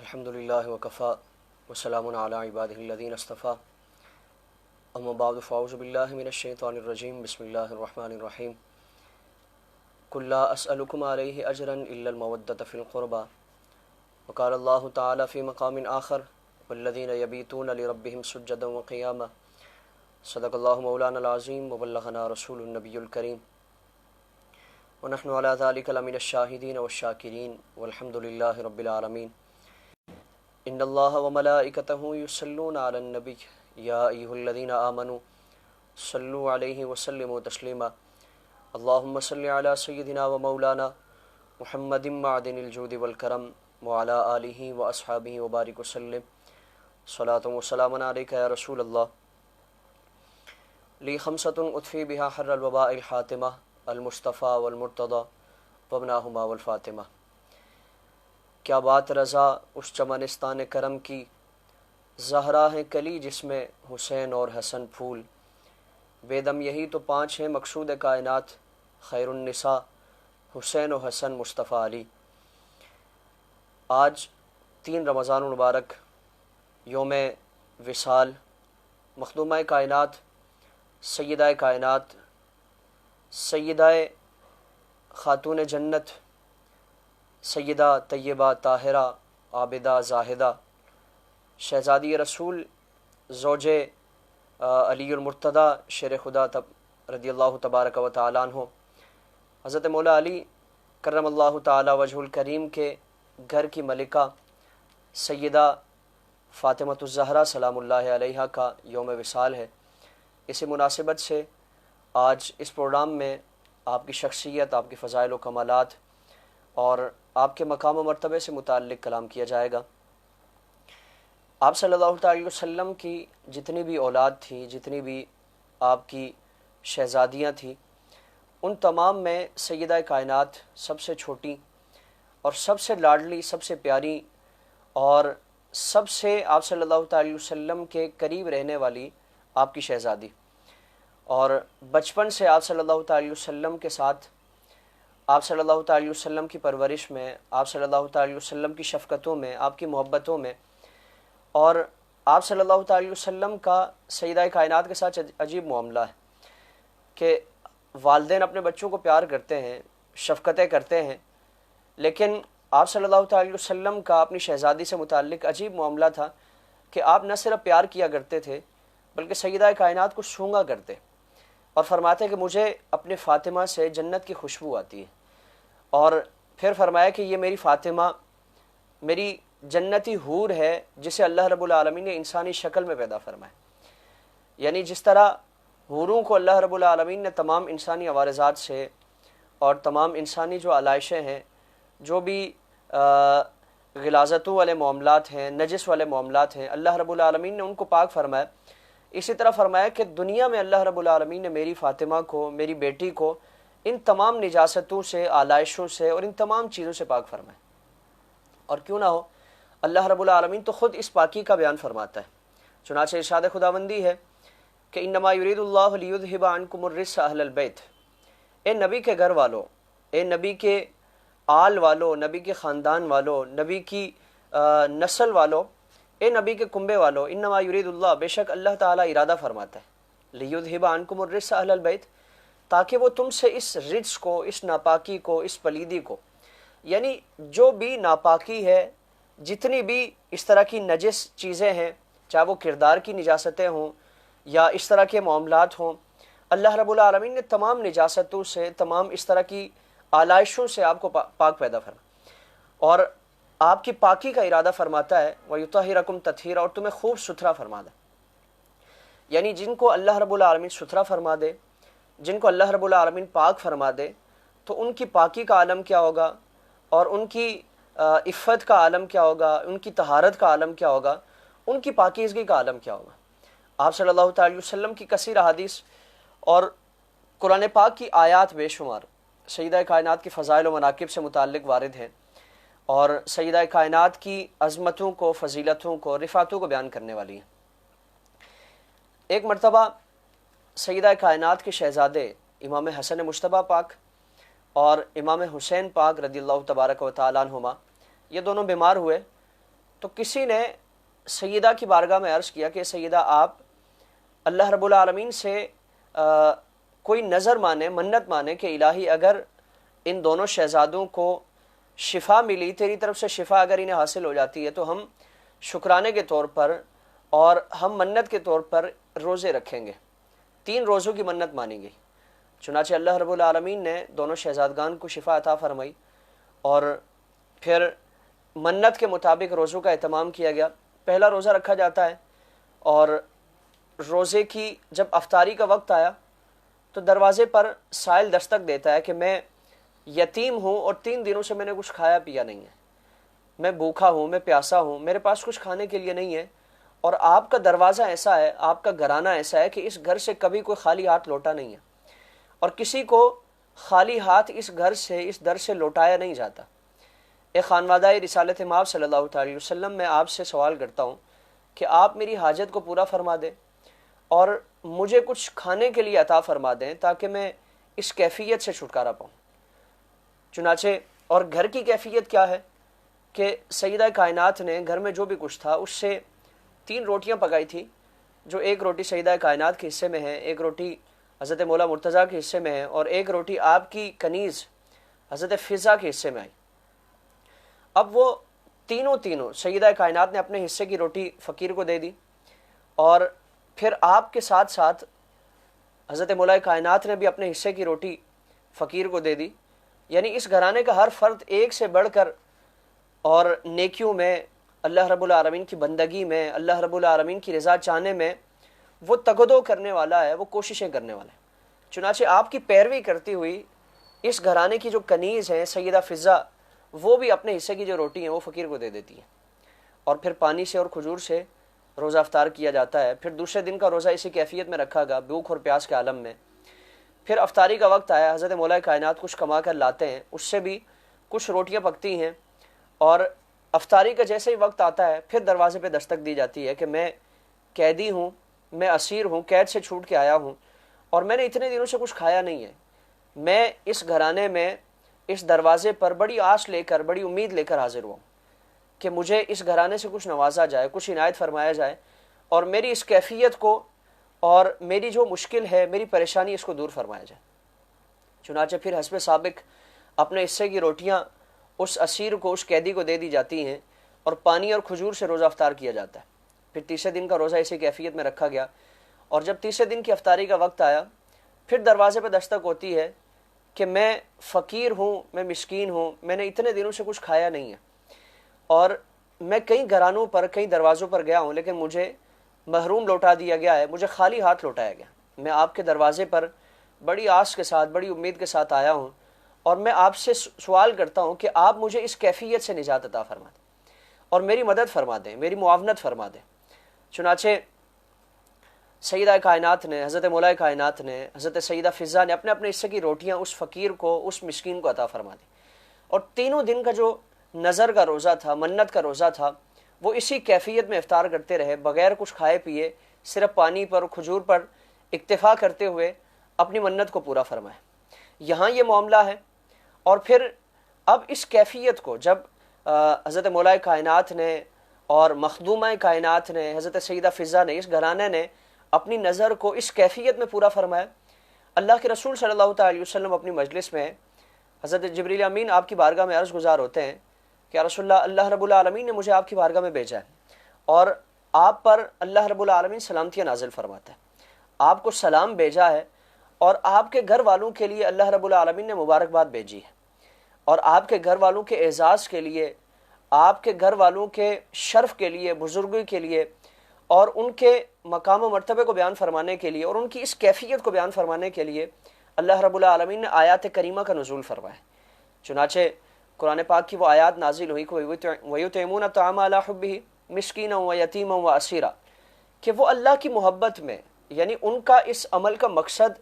الحمد للہ وکفا وسلام علی عبادہ الذین اصطفیٰ اما بعد فاعوذ باللہ من الشیطان الرجیم بسم اللہ الرحمن الرحیم قل لا اسألکم علیہ اجرا الا المودۃ فی القربى وقال اللہ تعالی فی مقام آخر والذین یبیتون لربہم سجدا وقیاما صدق اللہ مولانا العظیم وبلغنا رسول النبی الکریم ونحن على ذلك لمن الشاہدین والشاکرین والحمد للہ رب العالمین ان اللہ وملائکتہ یصلون علی النبی یا ایھا الذین آمنوا صلوا علیہ وسلموا تسلیما اللہم صل علی سیدنا ومولانا محمد معدن الجود والکرم وعلی آلہ واصحابہ وبارک وسلم صلاۃ وسلام علیک یا رسول اللہ لی خمسۃ اطفی بہا حر الوباء الحاتمہ المصطفیٰ والمرتضی وابناہما والفاطمہ۔ کیا بات رضا اس چمنستان کرم کی، زہرا ہے کلی جس میں حسین اور حسن پھول، بے دم یہی تو پانچ ہیں مقصود کائنات، خیر النساء حسین و حسن مصطفیٰ علی۔ آج 3 رمضان المبارک یوم وصال مخدومہ کائنات سیدہ کائنات سیدہ خاتون جنت سیدہ طیبہ طاہرہ عابدہ زاہدہ شہزادی رسول زوج علی المرتضی شیر خدا رضی اللہ تبارک و تعالیٰ عنہ، حضرت مولا علی کرم اللہ تعالی وجہ الکریم کے گھر کی ملکہ سیدہ فاطمۃ الزہرا سلام اللہ علیہا کا یوم وصال ہے۔ اسی مناسبت سے آج اس پروگرام میں آپ کی شخصیت، آپ کے فضائل و کمالات اور آپ کے مقام و مرتبے سے متعلق کلام کیا جائے گا۔ آپ صلی اللہ تعالی وسلم کی جتنی بھی اولاد تھی، جتنی بھی آپ کی شہزادیاں تھیں، ان تمام میں سیدہ کائنات سب سے چھوٹی اور سب سے لاڈلی، سب سے پیاری اور سب سے آپ صلی اللہ تعالی وسلم کے قریب رہنے والی آپ کی شہزادی، اور بچپن سے آپ صلی اللہ تعالی وسلم کے ساتھ، آپ صلی اللہ تعالی وسلم کی پرورش میں، آپ صلی اللہ تعالی وسلم کی شفقتوں میں، آپ کی محبتوں میں، اور آپ صلی اللہ تعالی وسلم کا سیدہ کائنات کے ساتھ عجیب معاملہ ہے کہ والدین اپنے بچوں کو پیار کرتے ہیں، شفقتیں کرتے ہیں، لیکن آپ صلی اللہ تعالی وسلم کا اپنی شہزادی سے متعلق عجیب معاملہ تھا کہ آپ نہ صرف پیار کیا کرتے تھے بلکہ سیدہ کائنات کو سونگا کرتے اور فرماتے کہ مجھے اپنے فاطمہ سے جنت کی خوشبو آتی ہے، اور پھر فرمایا کہ یہ میری فاطمہ میری جنتی حور ہے جسے اللہ رب العالمین نے انسانی شکل میں پیدا فرمایا۔ یعنی جس طرح حوروں کو اللہ رب العالمین نے تمام انسانی عوارضات سے اور تمام انسانی جو علائشیں ہیں، جو بھی غلاظتوں والے معاملات ہیں، نجس والے معاملات ہیں، اللہ رب العالمین نے ان کو پاک فرمایا۔ اسی طرح فرمایا کہ دنیا میں اللہ رب العالمین نے میری فاطمہ کو، میری بیٹی کو ان تمام نجاستوں سے، آلائشوں سے اور ان تمام چیزوں سے پاک فرمایا۔ اور کیوں نہ ہو، اللہ رب العالمین تو خود اس پاکی کا بیان فرماتا ہے۔ چنانچہ ارشاد خداوندی ہے کہ انما یرید اللہ لیذھب عنکم الرجس اہل البیت، اے نبی کے گھر والو، اے نبی کے آل والو، نبی کے خاندان والو، نبی کی نسل والو، اے نبی کے کنبے والو، انما یرید اللہ، بے شک اللہ تعالیٰ ارادہ فرماتا ہے، لیذھب عنکم الرجس اہل البیت، تاکہ وہ تم سے اس رجس کو، اس ناپاکی کو، اس پلیدی کو، یعنی جو بھی ناپاکی ہے، جتنی بھی اس طرح کی نجس چیزیں ہیں، چاہے وہ کردار کی نجاستیں ہوں یا اس طرح کے معاملات ہوں، اللہ رب العالمین نے تمام نجاستوں سے، تمام اس طرح کی آلائشوں سے آپ کو پاک پیدا فرمایا اور آپ کی پاکی کا ارادہ فرماتا ہے، وَيُطَهِّرَكُمْ تَطْهِيرًا، اور تمہیں خوب ستھرا فرما دے۔ یعنی جن کو اللہ رب العالمین ستھرا فرما دے، جن کو اللہ رب العالمین پاک فرما دے، تو ان کی پاکی کا عالم کیا ہوگا اور ان کی عفت کا عالم کیا ہوگا، ان کی طہارت کا عالم کیا ہوگا، ان کی پاکیزگی کا عالم کیا ہوگا۔ آپ صلی اللہ تعالی وسلم کی کثیر احادیث اور قرآن پاک کی آیات بے شمار سیدہ کائنات کی فضائل و مناقب سے متعلق وارد ہیں اور سیدہ کائنات کی عظمتوں کو، فضیلتوں کو، رفعتوں کو بیان کرنے والی ہیں۔ ایک مرتبہ سیدہ کائنات کے شہزادے امام حسن مجتبیٰ پاک اور امام حسین پاک رضی اللہ تبارک و تعالیٰ عنہما، یہ دونوں بیمار ہوئے تو کسی نے سیدہ کی بارگاہ میں عرض کیا کہ سیدہ آپ اللہ رب العالمین سے کوئی نظر مانے، منت مانے کہ الہی اگر ان دونوں شہزادوں کو شفا ملی، تیری طرف سے شفا اگر انہیں حاصل ہو جاتی ہے تو ہم شکرانے کے طور پر اور ہم منت کے طور پر روزے رکھیں گے، 3 روزوں کی منت مانی گئی۔ چنانچہ اللہ رب العالمین نے دونوں شہزادگان کو شفا عطا فرمائی اور پھر منت کے مطابق روزوں کا اہتمام کیا گیا۔ پہلا روزہ رکھا جاتا ہے اور روزے کی جب افطاری کا وقت آیا تو دروازے پر سائل دستک دیتا ہے کہ میں یتیم ہوں اور 3 دنوں سے میں نے کچھ کھایا پیا نہیں ہے، میں بھوکھا ہوں، میں پیاسا ہوں، میرے پاس کچھ کھانے کے لیے نہیں ہے، اور آپ کا دروازہ ایسا ہے، آپ کا گھرانہ ایسا ہے کہ اس گھر سے کبھی کوئی خالی ہاتھ لوٹا نہیں ہے، اور کسی کو خالی ہاتھ اس گھر سے، اس در سے لوٹایا نہیں جاتا۔ اے خانوادہ رسالت مآب صلی اللہ تعالی وسلم، میں آپ سے سوال کرتا ہوں کہ آپ میری حاجت کو پورا فرما دیں اور مجھے کچھ کھانے کے لیے عطا فرما دیں تاکہ میں اس کیفیت سے چھٹکارا پاؤں۔ چنانچہ اور گھر کی کیفیت کیا ہے کہ سیدہ کائنات نے گھر میں جو بھی کچھ تھا اس سے 3 روٹیاں پکائی تھی، جو ایک روٹی سیدہ کائنات کے حصے میں ہے، ایک روٹی حضرت مولا مرتضیٰ کے حصے میں ہے، اور ایک روٹی آپ کی کنیز حضرت فضا کے حصے میں آئی۔ اب وہ تینوں سیدہ کائنات نے اپنے حصے کی روٹی فقیر کو دے دی، اور پھر آپ کے ساتھ ساتھ حضرت مولا کائنات نے بھی اپنے حصے کی روٹی فقیر کو دے دی۔ یعنی اس گھرانے کا ہر فرد ایک سے بڑھ کر اور نیکیوں میں، اللہ رب العالمین کی بندگی میں، اللہ رب العالمین کی رضا چاہنے میں وہ تگدو کرنے والا ہے، وہ کوششیں کرنے والا ہے۔ چنانچہ آپ کی پیروی کرتی ہوئی اس گھرانے کی جو کنیز ہیں سیدہ فضا، وہ بھی اپنے حصے کی جو روٹی ہیں وہ فقیر کو دے دیتی ہیں، اور پھر پانی سے اور کھجور سے روزہ افطار کیا جاتا ہے۔ پھر دوسرے دن کا روزہ اسی کیفیت میں رکھا گیا، بھوک اور پیاس کے عالم میں۔ پھر افطاری کا وقت آیا، حضرت مولا کائنات کچھ کما کر لاتے ہیں، اس سے بھی کچھ روٹیاں پکتی ہیں، اور افطاری کا جیسے ہی وقت آتا ہے پھر دروازے پہ دستک دی جاتی ہے کہ میں قیدی ہوں، میں اسیر ہوں، قید سے چھوٹ کے آیا ہوں، اور میں نے اتنے دنوں سے کچھ کھایا نہیں ہے۔ میں اس گھرانے میں اس دروازے پر بڑی آس لے کر، بڑی امید لے کر حاضر ہوا ہوں کہ مجھے اس گھرانے سے کچھ نوازا جائے، کچھ عنایت فرمایا جائے، اور میری اس کیفیت کو اور میری جو مشکل ہے، میری پریشانی، اس کو دور فرمایا جائے۔ چنانچہ پھر حسب سابق اپنے حصے کی روٹیاں اس اسیر کو، اس قیدی کو دے دی جاتی ہیں، اور پانی اور کھجور سے روزہ افطار کیا جاتا ہے۔ پھر تیسرے دن کا روزہ اسی کیفیت میں رکھا گیا، اور جب تیسرے دن کی افطاری کا وقت آیا پھر دروازے پہ دستک ہوتی ہے کہ میں فقیر ہوں، میں مسکین ہوں، میں نے اتنے دنوں سے کچھ کھایا نہیں ہے، اور میں کئی گھرانوں پر، کئی دروازوں پر گیا ہوں، لیکن مجھے محروم لوٹا دیا گیا ہے، مجھے خالی ہاتھ لوٹایا گیا۔ میں آپ کے دروازے پر بڑی آس کے ساتھ، بڑی امید کے ساتھ آیا ہوں، اور میں آپ سے سوال کرتا ہوں کہ آپ مجھے اس کیفیت سے نجات عطا فرما دیں اور میری مدد فرما دیں، میری معاونت فرما دیں۔ چنانچہ سیدہ کائنات نے، حضرت مولا کائنات نے، حضرت سیدہ فضا نے اپنے اپنے حصے کی روٹیاں اس فقیر کو، اس مسکین کو عطا فرما دی، اور 3 دن کا جو نظر کا روزہ تھا، منت کا روزہ تھا، وہ اسی کیفیت میں افطار کرتے رہے، بغیر کچھ کھائے پیے، صرف پانی پر، کھجور پر اکتفا کرتے ہوئے اپنی منت کو پورا فرمائے۔ یہاں یہ معاملہ ہے، اور پھر اب اس کیفیت کو جب حضرت مولا کائنات نے اور مخدومہ کائنات نے، حضرت سیدہ فضا نے، اس گھرانے نے اپنی نظر کو اس کیفیت میں پورا فرمایا، اللہ کے رسول صلی اللہ تعالی وسلم اپنی مجلس میں، حضرت جبریل امین آپ کی بارگاہ میں عرض گزار ہوتے ہیں کہ یا رسول اللہ، اللہ رب العالمین نے مجھے آپ کی بارگاہ میں بھیجا ہے، اور آپ پر اللہ رب العالمین سلامتیاں نازل فرماتا ہے، آپ کو سلام بھیجا ہے، اور آپ کے گھر والوں کے لیے اللہ رب العالمین نے مبارکباد بھیجی ہے، اور آپ کے گھر والوں کے اعزاز کے لیے، آپ کے گھر والوں کے شرف کے لیے، بزرگی کے لیے، اور ان کے مقام و مرتبے کو بیان فرمانے کے لیے، اور ان کی اس کیفیت کو بیان فرمانے کے لیے اللہ رب العالمین نے آیات کریمہ کا نزول فرمایا۔ چنانچہ قرآن پاک کی وہ آیات نازل ہوئی کہ وَيُطْعِمُونَ الطَّعَامَ عَلَىٰ حُبِّهِ مِسْكِينًا وَيَتِيمًا وَأَسِيرًا، کہ وہ اللہ کی محبت میں، یعنی ان کا اس عمل کا مقصد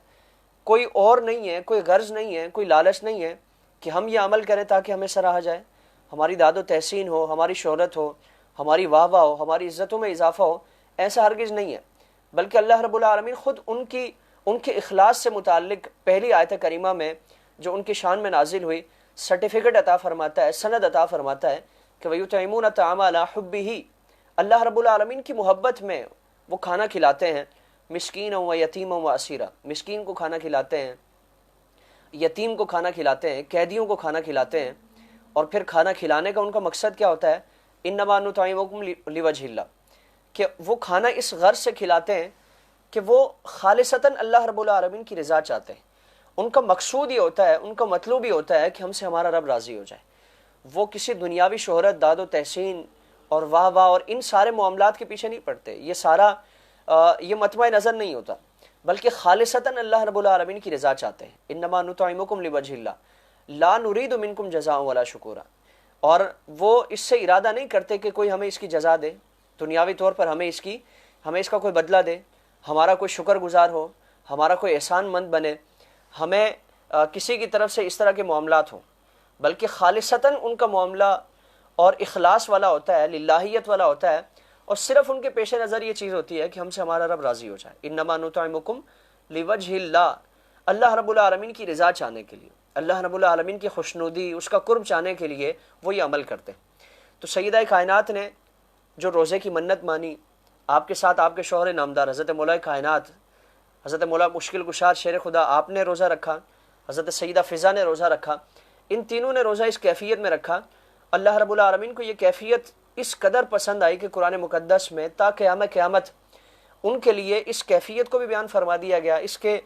کوئی اور نہیں ہے، کوئی غرض نہیں ہے، کوئی لالچ نہیں ہے کہ ہم یہ عمل کریں تاکہ ہمیں سراہا جائے، ہماری داد و تحسین ہو، ہماری شہرت ہو، ہماری واہ واہ ہو، ہماری عزتوں میں اضافہ ہو، ایسا ہرگز نہیں ہے، بلکہ اللہ رب العالمین خود ان کے اخلاص سے متعلق پہلی آیت کریمہ میں جو ان کی شان میں نازل ہوئی، سرٹیفکیٹ عطا فرماتا ہے، سند عطا فرماتا ہے کہ وَيُطْعِمُونَ الطَّعَامَ عَلَىٰ حُبِّهِ، اللہ رب العالمین کی محبت میں وہ کھانا کھلاتے ہیں، مسکینا و یتیما و اسیرا، مسکین کو کھانا کھلاتے ہیں، یتیم کو کھانا کھلاتے ہیں، قیدیوں کو کھانا کھلاتے ہیں۔ اور پھر کھانا کھلانے کا ان کا مقصد کیا ہوتا ہے؟ انما نطعمکم لوجہ اللہ، کہ وہ کھانا اس غرض سے کھلاتے ہیں کہ وہ خالصتاً اللہ رب العالمین کی رضا چاہتے ہیں۔ ان کا مقصود یہ ہوتا ہے، ان کا مطلوب یہ ہوتا ہے کہ ہم سے ہمارا رب راضی ہو جائے۔ وہ کسی دنیاوی شہرت، داد و تحسین اور واہ واہ اور ان سارے معاملات کے پیچھے نہیں پڑتے، یہ سارا یہ مطمع نظر نہیں ہوتا، بلکہ خالصتاً اللہ رب العالمین کی رضا چاہتے ہیں۔ انما نطعمکم لوجہ اللہ لا نرید منکم جزاء ولا شکورا، اور وہ اس سے ارادہ نہیں کرتے کہ کوئی ہمیں اس کی جزا دے، دنیاوی طور پر ہمیں اس کا کوئی بدلہ دے، ہمارا کوئی شکر گزار ہو، ہمارا کوئی احسان مند بنے، ہمیں کسی کی طرف سے اس طرح کے معاملات ہوں، بلکہ خالصتاً ان کا معاملہ اور اخلاص والا ہوتا ہے، للہیت والا ہوتا ہے، اور صرف ان کے پیش نظر یہ چیز ہوتی ہے کہ ہم سے ہمارا رب راضی ہو جائے۔ انما نطعمکم لوجہ اللہ، اللہ رب العالمین کی رضا چاہنے کے لیے، اللہ رب العالمین کی خوشنودی، اس کا قرب چاہنے کے لیے وہ یہ عمل کرتے ہیں۔ تو سیدہ کائنات نے جو روزے کی منت مانی، آپ کے ساتھ آپ کے شوہر نامدار حضرت مولا کائنات، حضرت مولا مشکل کشاد شیر خدا، آپ نے روزہ رکھا، حضرت سیدہ فضا نے روزہ رکھا، ان تینوں نے روزہ اس کیفیت میں رکھا۔ اللہ رب العالمین کو یہ کیفیت اس قدر پسند آئی کہ قرآن مقدس میں تا قیامت ان کے لیے اس کیفیت کو بھی بیان فرما دیا گیا، اس کے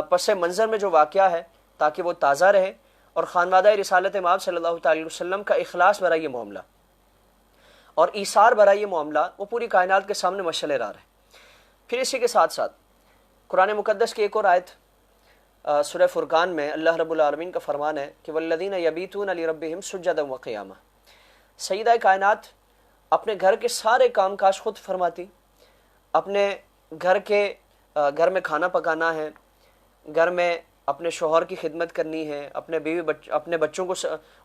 پس منظر میں جو واقعہ ہے، تاکہ وہ تازہ رہے اور خانوادہ رسالت مآب صلی اللہ تعالی علیہ وسلم کا اخلاص بھرا یہ معاملہ اور ایثار بھرا یہ معاملہ وہ پوری کائنات کے سامنے مشعل راہ ہے۔ پھر اسی کے ساتھ ساتھ قرآن مقدس کی ایک اور آیت سورہ فرقان میں اللہ رب العالمین کا فرمان ہے کہ والذین یبیتون لربہم سجدا وقیاما، سیدہ کائنات اپنے گھر کے سارے کام کاج خود فرماتی، اپنے گھر میں کھانا پکانا ہے، گھر میں اپنے شوہر کی خدمت کرنی ہے، اپنے بچوں کو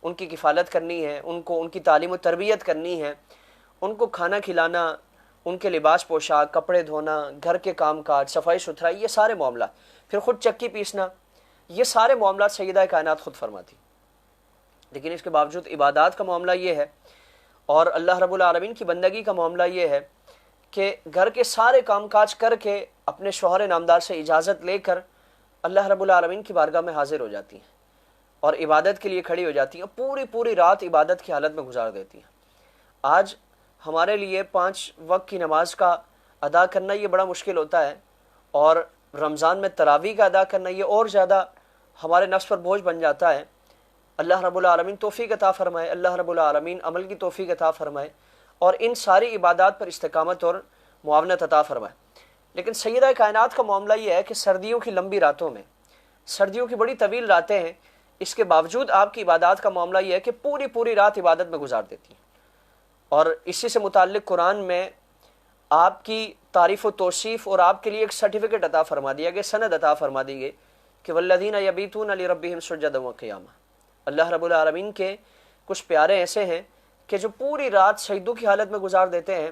ان کی کفالت کرنی ہے، ان کی تعلیم و تربیت کرنی ہے، ان کو کھانا کھلانا، ان کے لباس پوشاک، کپڑے دھونا، گھر کے کام کاج، صفائی ستھرائی، یہ سارے معاملات، پھر خود چکی پیسنا، یہ سارے معاملات سیدہ کائنات خود فرماتی۔ لیکن اس کے باوجود عبادات کا معاملہ یہ ہے اور اللہ رب العالمین کی بندگی کا معاملہ یہ ہے کہ گھر کے سارے کام کاج کر کے اپنے شوہر نامدار سے اجازت لے کر اللہ رب العالمین کی بارگاہ میں حاضر ہو جاتی ہیں اور عبادت کے لیے کھڑی ہو جاتی ہیں، پوری رات عبادت کی حالت میں گزار دیتی ہیں۔ آج ہمارے لیے 5 وقت کی نماز کا ادا کرنا یہ بڑا مشکل ہوتا ہے، اور رمضان میں تراویح کا ادا کرنا یہ اور زیادہ ہمارے نفس پر بوجھ بن جاتا ہے۔ اللہ رب العالمین توفیق عطا فرمائے، اللہ رب العالمین عمل کی توفیق عطا فرمائے اور ان ساری عبادات پر استقامت اور معاونت عطا فرمائے۔ لیکن سیدہ کائنات کا معاملہ یہ ہے کہ سردیوں کی لمبی راتوں میں، سردیوں کی بڑی طویل راتیں ہیں، اس کے باوجود آپ کی عبادات کا معاملہ یہ ہے کہ پوری رات عبادت میں گزار دیتی ہیں۔ اور اسی سے متعلق قرآن میں آپ کی تعریف و توصیف اور آپ کے لیے ایک سرٹیفکیٹ عطا فرما دیا گیا، سند عطا فرما دی گئی کہ والذین یبیتون لربہم سجدا وقیاما، اللہ رب العالمین کے کچھ پیارے ایسے ہیں کہ جو پوری رات سجدوں کی حالت میں گزار دیتے ہیں،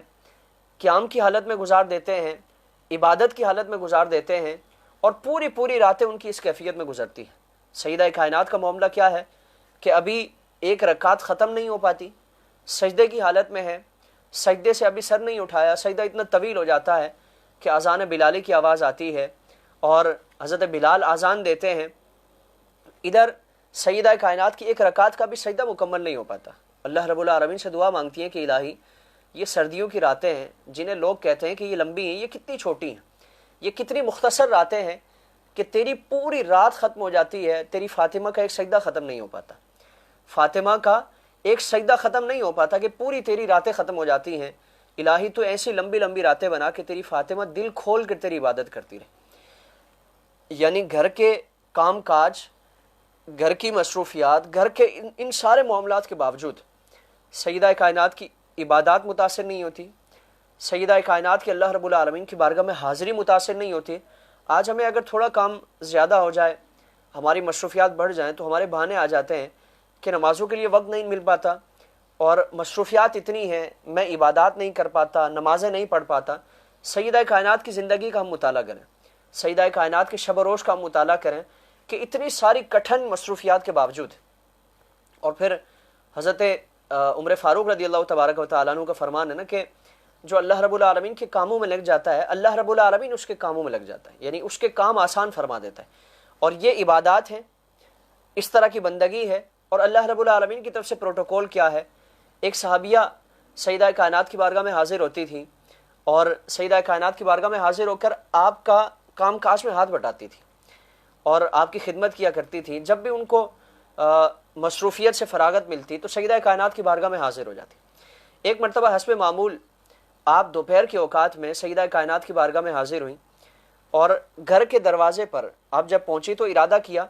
قیام کی حالت میں گزار دیتے ہیں، عبادت کی حالت میں گزار دیتے ہیں، اور پوری راتیں ان کی اس کیفیت میں گزرتی ہیں۔ سیدہ کائنات کا معاملہ کیا ہے کہ ابھی ایک رکعت ختم نہیں ہو پاتی، سجدے کی حالت میں ہے، سجدے سے ابھی سر نہیں اٹھایا، سجدہ اتنا طویل ہو جاتا ہے کہ اذان بلالی کی آواز آتی ہے اور حضرت بلال اذان دیتے ہیں، ادھر سیدہ کائنات کی ایک رکعت کا بھی سجدہ مکمل نہیں ہو پاتا۔ اللہ رب العالمین سے دعا مانگتی ہیں کہ الہی یہ سردیوں کی راتیں ہیں جنہیں لوگ کہتے ہیں کہ یہ لمبی ہیں، یہ کتنی چھوٹی ہیں، یہ کتنی مختصر راتیں ہیں کہ تیری پوری رات ختم ہو جاتی ہے، تیری فاطمہ کا ایک سجدہ ختم نہیں ہو پاتا، فاطمہ کا ایک سجدہ ختم نہیں ہو پاتا کہ پوری تیری راتیں ختم ہو جاتی ہیں۔ الہی تو ایسی لمبی راتیں بنا کہ تیری فاطمہ دل کھول کر تیری عبادت کرتی رہے۔ یعنی گھر کے کام کاج، گھر کی مصروفیات، گھر کے ان سارے معاملات کے باوجود سیدہ کائنات کی عبادات متاثر نہیں ہوتی، سیدہ کائنات کی اللہ رب العالمین کی بارگاہ میں حاضری متاثر نہیں ہوتی۔ آج ہمیں اگر تھوڑا کام زیادہ ہو جائے، ہماری مصروفیات بڑھ جائیں تو ہمارے بہانے آ جاتے ہیں کہ نمازوں کے لیے وقت نہیں مل پاتا اور مصروفیات اتنی ہیں، میں عبادات نہیں کر پاتا، نمازیں نہیں پڑھ پاتا۔ سیدہ کائنات کی زندگی کا ہم مطالعہ کریں، سیدہ کائنات کے شب و روز کا ہم مطالعہ کریں کہ اتنی ساری کٹھن مصروفیات کے باوجود، اور پھر حضرت عمر فاروق رضی اللہ تبارک و تعالیٰ عنہ کا فرمان ہے نا کہ جو اللہ رب العالمین کے کاموں میں لگ جاتا ہے اللہ رب العالمین اس کے کاموں میں لگ جاتا ہے، یعنی اس کے کام آسان فرما دیتا ہے. اور یہ عبادات ہیں، اس طرح کی بندگی ہے. اور اللہ رب العالمین کی طرف سے پروٹوکول کیا ہے؟ ایک صحابیہ سیدہ کائنات کی بارگاہ میں حاضر ہوتی تھی اور سیدہ کائنات کی بارگاہ میں حاضر ہو کر آپ کا کام کاج میں ہاتھ بٹاتی تھی اور آپ کی خدمت کیا کرتی تھی. جب بھی ان کو مصروفیت سے فراغت ملتی تو سیدہ کائنات کی بارگاہ میں حاضر ہو جاتی. ایک مرتبہ حسب معمول آپ دوپہر کے اوقات میں سیدہ کائنات کی بارگاہ میں حاضر ہوئیں اور گھر کے دروازے پر آپ جب پہنچی تو ارادہ کیا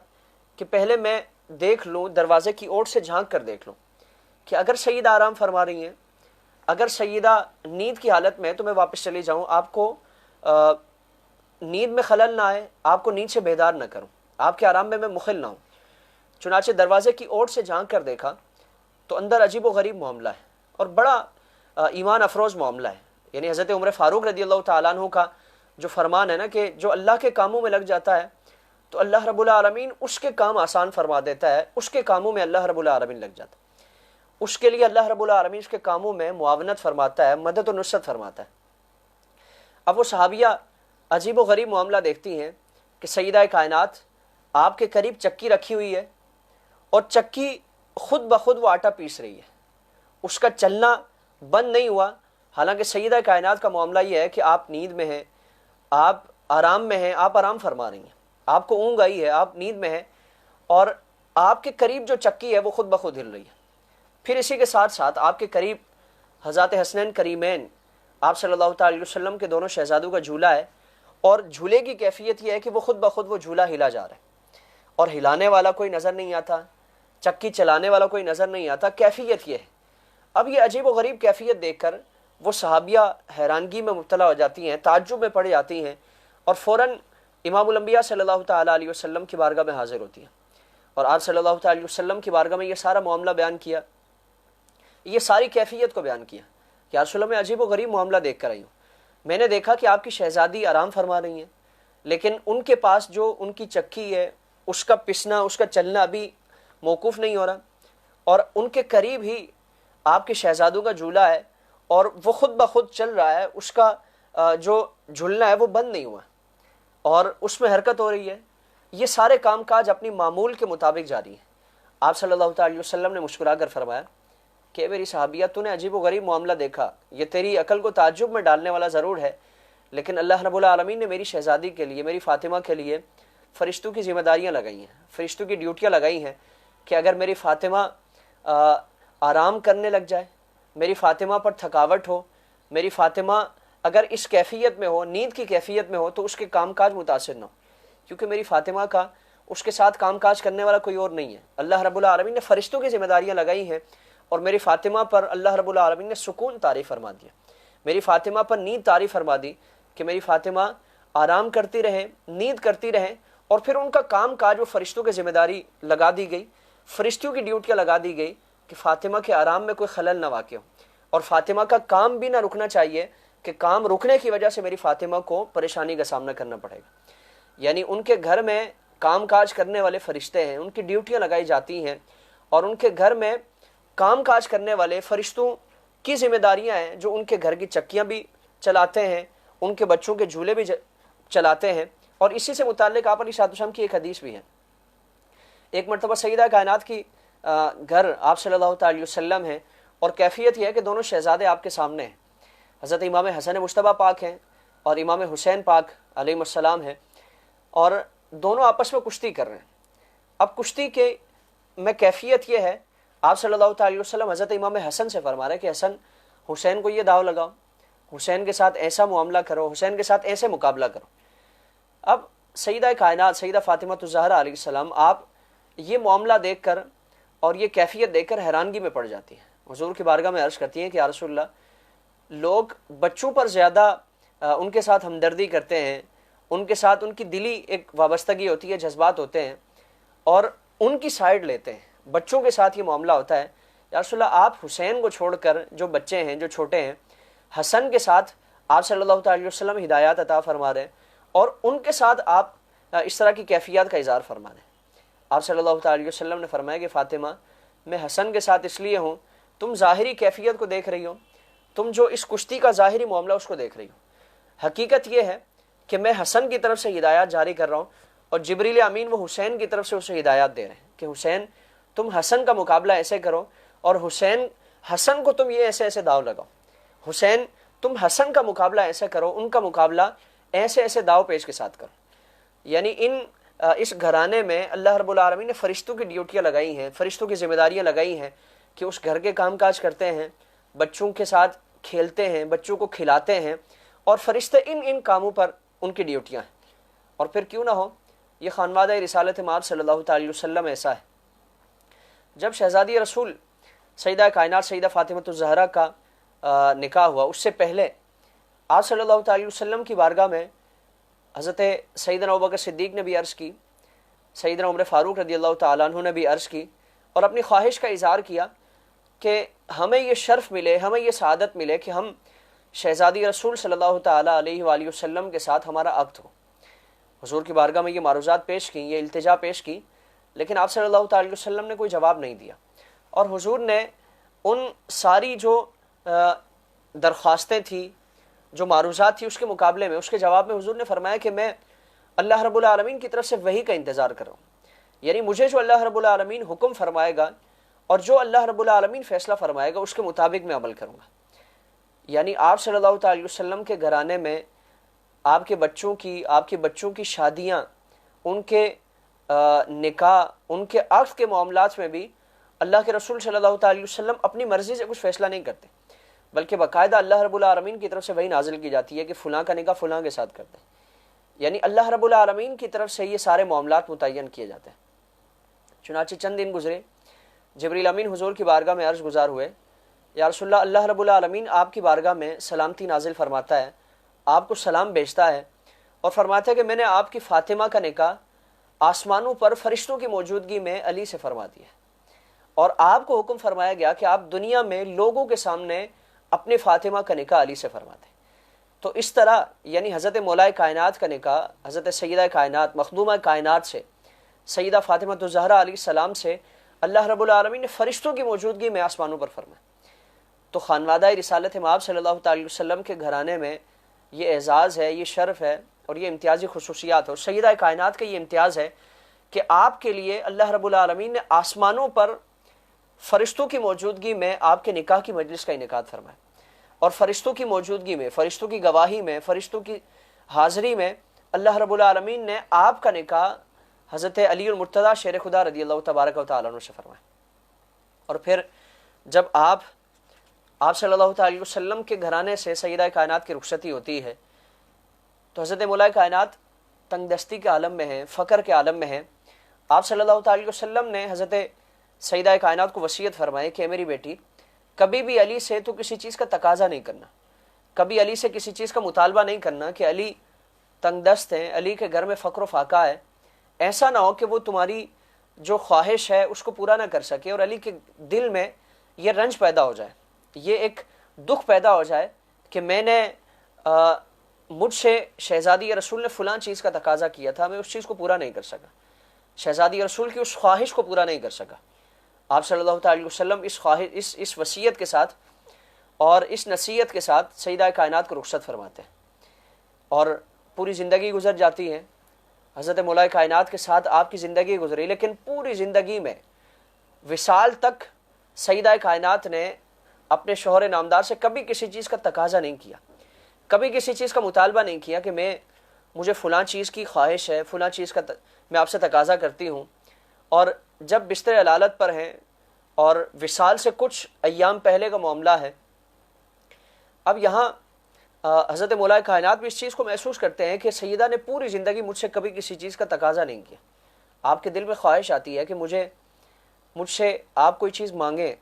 کہ پہلے میں دیکھ لوں، دروازے کی اوٹ سے جھانک کر دیکھ لوں کہ اگر سیدہ آرام فرما رہی ہیں، اگر سیدہ نیند کی حالت میں تو میں واپس چلی جاؤں، آپ کو نیند میں خلل نہ آئے، آپ کو نیند سے بیدار نہ کروں، آپ کے آرام میں مخل نہ ہوں. چنانچہ دروازے کی اوٹ سے جھانک کر دیکھا تو اندر عجیب و غریب معاملہ ہے اور بڑا ایمان افروز معاملہ ہے. یعنی حضرت عمر فاروق رضی اللہ تعالیٰ عنہ کا جو فرمان ہے نا کہ جو اللہ کے کاموں میں لگ جاتا ہے تو اللہ رب العالمین اس کے کام آسان فرما دیتا ہے، اس کے کاموں میں اللہ رب العالمین لگ جاتا ہے، اس کے لیے اللہ رب العالمین اس کے کاموں میں معاونت فرماتا ہے، مدد و نصرت فرماتا ہے. اب وہ صحابیہ عجیب و غریب معاملہ دیکھتی ہیں کہ سیدہ کائنات آپ کے قریب چکی رکھی ہوئی ہے اور چکی خود بخود وہ آٹا پیس رہی ہے، اس کا چلنا بند نہیں ہوا. حالانکہ سیدہ کائنات کا معاملہ یہ ہے کہ آپ نیند میں ہیں، آپ آرام میں ہیں، آپ آرام فرما رہی ہیں، آپ کو اونگ آئی ہے، آپ نیند میں ہیں اور آپ کے قریب جو چکی ہے وہ خود بخود ہل رہی ہے. پھر اسی کے ساتھ ساتھ آپ کے قریب حضرات حسنین کریمین آپ صلی اللہ تعالی وسلم کے دونوں شہزادوں کا جھولا ہے اور جھولے کی کیفیت یہ ہے کہ وہ خود بخود وہ جھولا ہلا جا رہا ہے اور ہلانے والا کوئی نظر نہیں آتا، چکی چلانے والا کوئی نظر نہیں آتا. کیفیت یہ ہے. اب یہ عجیب و غریب کیفیت دیکھ کر وہ صحابیہ حیرانگی میں مبتلا ہو جاتی ہیں، تعجب میں پڑ جاتی ہیں اور فوراً امام الانبیاء صلی اللہ تعالیٰ علیہ وسلم کی بارگاہ میں حاضر ہوتی ہیں اور آپ صلی اللہ تعالیٰ علیہ وسلم کی بارگاہ میں یہ سارا معاملہ بیان کیا، یہ ساری کیفیت کو بیان کیا کہ رسول اللہ میں عجیب و غریب معاملہ دیکھ کر آئی ہوں. میں نے دیکھا کہ آپ کی شہزادی آرام فرما رہی ہیں لیکن ان کے پاس جو ان کی چکی ہے اس کا پسنا، اس کا چلنا ابھی موقوف نہیں ہو رہا اور ان کے قریب ہی آپ کے شہزادوں کا جھولا ہے اور وہ خود بخود چل رہا ہے، اس کا جو جھولنا ہے وہ بند نہیں ہوا اور اس میں حرکت ہو رہی ہے. یہ سارے کام کاج اپنی معمول کے مطابق جاری ہیں. آپ صلی اللہ تعالی وسلم نے مسکرا کر فرمایا کہ میری صحابیہ تو نے عجیب و غریب معاملہ دیکھا، یہ تیری عقل کو تعجب میں ڈالنے والا ضرور ہے لیکن اللہ رب العالمین نے میری شہزادی کے لیے، میری فاطمہ کے لیے فرشتوں کی ذمہ داریاں لگائی ہیں، فرشتوں کی ڈیوٹیاں لگائی ہیں کہ اگر میری فاطمہ آرام کرنے لگ جائے، میری فاطمہ پر تھکاوٹ ہو، میری فاطمہ اگر اس کیفیت میں ہو، نیند کی کیفیت میں ہو تو اس کے کام کاج متاثر نہ ہو، کیونکہ میری فاطمہ کا اس کے ساتھ کام کاج کرنے والا کوئی اور نہیں ہے. اللہ رب العالمین نے فرشتوں کی ذمہ داریاں لگائی ہیں اور میری فاطمہ پر اللہ رب العالمین نے سکون طاری فرما دیا، میری فاطمہ پر نیند طاری فرما دی کہ میری فاطمہ آرام کرتی رہے، نیند کرتی رہے اور پھر ان کا کام کاج وہ فرشتوں کی ذمہ داری لگا دی گئی، فرشتوں کی ڈیوٹیاں لگا دی گئی کہ فاطمہ کے آرام میں کوئی خلل نہ واقع ہو اور فاطمہ کا کام بھی نہ رکنا چاہیے کہ کام رکنے کی وجہ سے میری فاطمہ کو پریشانی کا سامنا کرنا پڑے گا. یعنی ان کے گھر میں کام کاج کرنے والے فرشتے ہیں، ان کی ڈیوٹیاں لگائی جاتی ہیں اور ان کے گھر میں کام کاج کرنے والے فرشتوں کی ذمہ داریاں ہیں جو ان کے گھر کی چکیاں بھی چلاتے ہیں، ان کے بچوں کے جھولے بھی چلاتے ہیں. اور اسی سے متعلق آپ علیہ الصلوۃ والسلام کی ایک حدیث بھی ہے. ایک مرتبہ سیدہ کائنات کی گھر آپ صلی اللہ تعالی وسلم ہیں اور کیفیت یہ ہے کہ دونوں شہزادے آپ کے سامنے ہیں. حضرت امام حسن مجتبیٰ پاک ہیں اور امام حسین پاک علیہ السلام ہیں اور دونوں آپس میں کشتی کر رہے ہیں. اب کشتی کے میں کیفیت یہ ہے، آپ صلی اللہ تعالی وسلم حضرت امام حسن سے فرما رہے ہیں کہ حسن حسین کو یہ داؤ لگاؤ، حسین کے ساتھ ایسا معاملہ کرو، حسین کے ساتھ ایسے مقابلہ کرو. اب سیدہ کائنات سیدہ فاطمہ الزہرا علیہ السلام آپ یہ معاملہ دیکھ کر اور یہ کیفیت دیکھ کر حیرانگی میں پڑ جاتی ہیں. حضور کی بارگاہ میں عرض کرتی ہیں کہ یا رسول اللہ، لوگ بچوں پر زیادہ ان کے ساتھ ہمدردی کرتے ہیں، ان کے ساتھ ان کی دلی ایک وابستگی ہوتی ہے، جذبات ہوتے ہیں اور ان کی سائیڈ لیتے ہیں. بچوں کے ساتھ یہ معاملہ ہوتا ہے. یا رسول اللہ، آپ حسین کو چھوڑ کر جو بچے ہیں، جو چھوٹے ہیں، حسن کے ساتھ آپ صلی اللہ تعالی وسلم ہدایات عطا فرما رہے ہیں اور ان کے ساتھ آپ اس طرح کی کیفیات کا اظہار فرما رہے ہیں. آپ صلی اللہ تعالی وسلم نے فرمایا کہ فاطمہ، میں حسن کے ساتھ اس لیے ہوں تم ظاہری کیفیت کو دیکھ رہی ہو، تم جو اس کشتی کا ظاہری معاملہ اس کو دیکھ رہی ہو۔ حقیقت یہ ہے کہ میں حسن کی طرف سے ہدایات جاری کر رہا ہوں، اور جبریل امین وہ حسین کی طرف سے اسے ہدایات دے رہے ہیں کہ حسین تم حسن کا مقابلہ ایسے کرو، اور حسن کو تم یہ ایسے ایسے داؤ لگاؤ، حسین تم حسن کا مقابلہ ایسے کرو، ان کا مقابلہ ایسے ایسے داؤ پیش کے ساتھ کرو۔ یعنی اس گھرانے میں اللہ رب العالمین نے فرشتوں کی ڈیوٹیاں لگائی ہیں، فرشتوں کی ذمہ داریاں لگائی ہیں کہ اس گھر کے کام کاج کرتے ہیں، بچوں کے ساتھ کھیلتے ہیں، بچوں کو کھلاتے ہیں، اور فرشتے ان کاموں پر ان کی ڈیوٹیاں ہیں۔ اور پھر کیوں نہ ہو، یہ خانوادہ رسالت مآب صلی اللہ تعالی علیہ وسلم ایسا ہے۔ جب شہزادی رسول سیدہ کائنات سیدہ فاطمۃ الزہرا کا نکاح ہوا، اس سے پہلے آپ صلی اللہ تعالی علیہ وسلم کی بارگاہ میں حضرت سیدنا ابوبکر صدیق نے بھی عرض کی، سیدنا عمر فاروق رضی اللہ تعالیٰ عنہ نے بھی عرض کی، اور اپنی خواہش کا اظہار کیا کہ ہمیں یہ شرف ملے، ہمیں یہ سعادت ملے کہ ہم شہزادی رسول صلی اللہ تعالیٰ علیہ وآلہ وسلم کے ساتھ ہمارا عقد ہو۔ حضور کی بارگاہ میں یہ معروضات پیش کی، یہ التجا پیش کی، لیکن آپ صلی اللہ تعالی وسلم نے کوئی جواب نہیں دیا، اور حضور نے ان ساری جو درخواستیں تھیں، جو معروضات تھی، اس کے مقابلے میں، اس کے جواب میں حضور نے فرمایا کہ میں اللہ رب العالمین کی طرف سے وحی کا انتظار کر رہا ہوں، یعنی مجھے جو اللہ رب العالمین حکم فرمائے گا اور جو اللہ رب العالمین فیصلہ فرمائے گا اس کے مطابق میں عمل کروں گا۔ یعنی آپ صلی اللہ تعالی وسلم کے گھرانے میں آپ کے بچوں کی شادیاں، ان کے نکاح، ان کے عقد کے معاملات میں بھی اللہ کے رسول صلی اللہ تعالی وسلم اپنی مرضی سے کچھ فیصلہ نہیں کرتے، بلکہ باقاعدہ اللہ رب العالمین کی طرف سے وحی نازل کی جاتی ہے کہ فلاں کا نکاح فلاں کے ساتھ کرتے ہیں۔ یعنی اللہ رب العالمین کی طرف سے یہ سارے معاملات متعین کیے جاتے ہیں۔ چنانچہ چند دن گزرے، جبریل امین حضور کی بارگاہ میں عرض گزار ہوئے، یا رسول اللہ رب العالمین آپ کی بارگاہ میں سلامتی نازل فرماتا ہے، آپ کو سلام بھیجتا ہے، اور فرماتا ہے کہ میں نے آپ کی فاطمہ کا نکاح آسمانوں پر فرشتوں کی موجودگی میں علی سے فرما دیا ہے، اور آپ کو حکم فرمایا گیا کہ آپ دنیا میں لوگوں کے سامنے اپنے فاطمہ کا نکاح علی سے فرما دیں۔ تو اس طرح یعنی حضرت مولا کائنات کا نکاح حضرت سیدہ کائنات مخدومہ کائنات سے، سیدہ فاطمۃ الزہرا علیہ السلام سے اللہ رب العالمین نے فرشتوں کی موجودگی میں آسمانوں پر فرمایا۔ تو خانوادہ رسالت مآب صلی اللہ تعالی وسلم کے گھرانے میں یہ اعزاز ہے، یہ شرف ہے، اور یہ امتیازی خصوصیات ہے، اور سیدہ کائنات کا یہ امتیاز ہے کہ آپ کے لیے اللہ رب العالمین نے آسمانوں پر فرشتوں کی موجودگی میں آپ کے نکاح کی مجلس کا انعقاد فرمایا، اور فرشتوں کی موجودگی میں، فرشتوں کی گواہی میں، فرشتوں کی حاضری میں اللہ رب العالمین نے آپ کا نکاح حضرت علی المرتضیٰ شیر خدا رضی اللہ تبارک و تعالیٰ عنہ سے فرمایا۔ اور پھر جب آپ صلی اللہ تعالی وسلم کے گھرانے سے سیدہ کائنات کی رخصتی ہوتی ہے تو حضرت مولا کائنات تنگ دستی کے عالم میں ہیں، فقر کے عالم میں ہیں۔ آپ صلی اللہ تعالی وسلم نے حضرت سیدہ کائنات کو وصیت فرمائی کہ میری بیٹی، کبھی بھی علی سے تو کسی چیز کا تقاضا نہیں کرنا، کبھی علی سے کسی چیز کا مطالبہ نہیں کرنا کہ علی تنگ دست ہیں، علی کے گھر میں فقر و فاقہ ہے، ایسا نہ ہو کہ وہ تمہاری جو خواہش ہے اس کو پورا نہ کر سکے، اور علی کے دل میں یہ رنج پیدا ہو جائے، یہ ایک دکھ پیدا ہو جائے کہ میں نے مجھ سے شہزادی رسول نے فلاں چیز کا تقاضا کیا تھا، میں اس چیز کو پورا نہیں کر سکا، شہزادی رسول کی اس خواہش کو پورا نہیں کر سکا۔ آپ صلی اللہ تعالی وسلم اس وصیت کے ساتھ اور اس نصیحت کے ساتھ سیدہ کائنات کو رخصت فرماتے ہیں، اور پوری زندگی گزر جاتی ہے حضرت مولا کائنات کے ساتھ، آپ کی زندگی گزری، لیکن پوری زندگی میں وصال تک سیدہ کائنات نے اپنے شوہر نامدار سے کبھی کسی چیز کا تقاضا نہیں کیا، کبھی کسی چیز کا مطالبہ نہیں کیا کہ مجھے فلاں چیز کی خواہش ہے، فلاں چیز کا میں آپ سے تقاضا کرتی ہوں۔ اور جب بستر علالت پر ہیں اور وصال سے کچھ ایام پہلے کا معاملہ ہے، اب یہاں حضرت مولا کائنات بھی اس چیز کو محسوس کرتے ہیں کہ سیدہ نے پوری زندگی مجھ سے کبھی کسی چیز کا تقاضا نہیں کیا۔ آپ کے دل میں خواہش آتی ہے کہ مجھ سے آپ کوئی چیز مانگیں،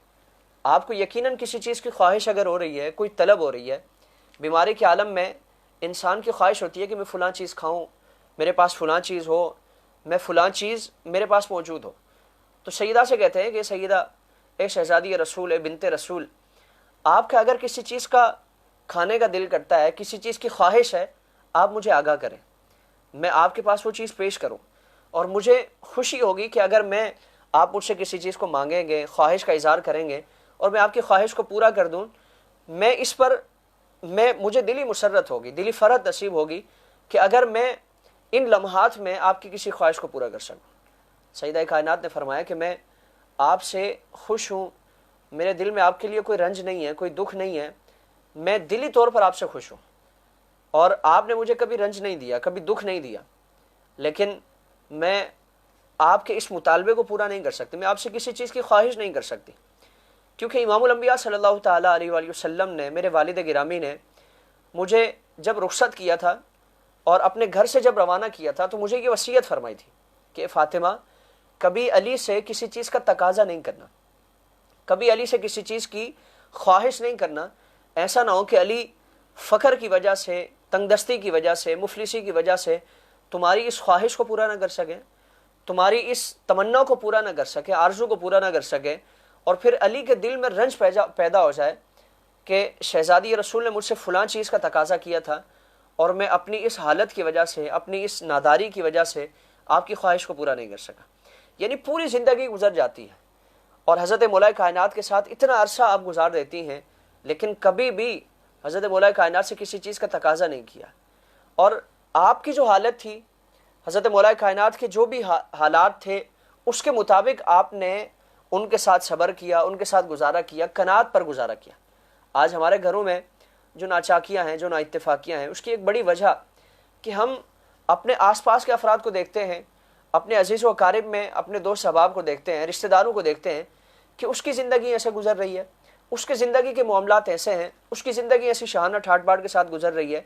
آپ کو یقیناً کسی چیز کی خواہش اگر ہو رہی ہے، کوئی طلب ہو رہی ہے، بیماری کے عالم میں انسان کی خواہش ہوتی ہے کہ میں فلاں چیز کھاؤں، میرے پاس فلاں چیز ہو، میں فلاں چیز میرے پاس موجود ہو۔ تو سیدہ سے کہتے ہیں کہ سیدہ، اے شہزادی رسول، اے بنت رسول، آپ کا اگر کسی چیز کا کھانے کا دل کرتا ہے، کسی چیز کی خواہش ہے، آپ مجھے آگاہ کریں، میں آپ کے پاس وہ چیز پیش کروں، اور مجھے خوشی ہوگی کہ اگر آپ مجھ سے کسی چیز کو مانگیں گے، خواہش کا اظہار کریں گے، اور میں آپ کی خواہش کو پورا کر دوں، میں اس پر مجھے دلی مسرت ہوگی، دلی فرحت نصیب ہوگی کہ اگر میں ان لمحات میں آپ کی کسی خواہش کو پورا کر سکوں۔ سیدہ کائنات نے فرمایا کہ میں آپ سے خوش ہوں، میرے دل میں آپ کے لیے کوئی رنج نہیں ہے، کوئی دکھ نہیں ہے، میں دلی طور پر آپ سے خوش ہوں، اور آپ نے مجھے کبھی رنج نہیں دیا، کبھی دکھ نہیں دیا، لیکن میں آپ کے اس مطالبے کو پورا نہیں کر سکتی، میں آپ سے کسی چیز کی خواہش نہیں کر سکتی، کیونکہ امام الانبیاء صلی اللہ تعالیٰ علیہ وآلہ وسلم نے، میرے والد گرامی نے مجھے جب رخصت کیا تھا اور اپنے گھر سے جب روانہ کیا تھا تو مجھے یہ وصیت فرمائی تھی کہ فاطمہ کبھی علی سے کسی چیز کا تقاضا نہیں کرنا، کبھی علی سے کسی چیز کی خواہش نہیں کرنا، ایسا نہ ہو کہ علی فقر کی وجہ سے، تنگ دستی کی وجہ سے، مفلسی کی وجہ سے تمہاری اس خواہش کو پورا نہ کر سکے، تمہاری اس تمنا کو پورا نہ کر سکے، آرزو کو پورا نہ کر سکے، اور پھر علی کے دل میں رنج پیدا ہو جائے کہ شہزادی رسول نے مجھ سے فلاں چیز کا تقاضا کیا تھا اور میں اپنی اس حالت کی وجہ سے، اپنی اس ناداری کی وجہ سے آپ کی خواہش کو پورا نہیں کر سکا۔ یعنی پوری زندگی گزر جاتی ہے اور حضرت مولا کائنات کے ساتھ اتنا عرصہ آپ گزار دیتی ہیں، لیکن کبھی بھی حضرت مولا کائنات سے کسی چیز کا تقاضا نہیں کیا، اور آپ کی جو حالت تھی، حضرت مولا کائنات کے جو بھی حالات تھے، اس کے مطابق آپ نے ان کے ساتھ صبر کیا، ان کے ساتھ گزارا کیا، قناعت پر گزارا کیا۔ آج ہمارے گھروں میں جو ناچاکیاں ہیں، جو نا اتفاقیاں ہیں، اس کی ایک بڑی وجہ کہ ہم اپنے آس پاس کے افراد کو دیکھتے ہیں، اپنے عزیز و اقارب میں اپنے دوست احباب کو دیکھتے ہیں، رشتہ داروں کو دیکھتے ہیں کہ اس کی زندگی ایسے گزر رہی ہے، اس کے زندگی کے معاملات ایسے ہیں، اس کی زندگی ایسی شہانہ ٹھاٹ باٹ کے ساتھ گزر رہی ہے،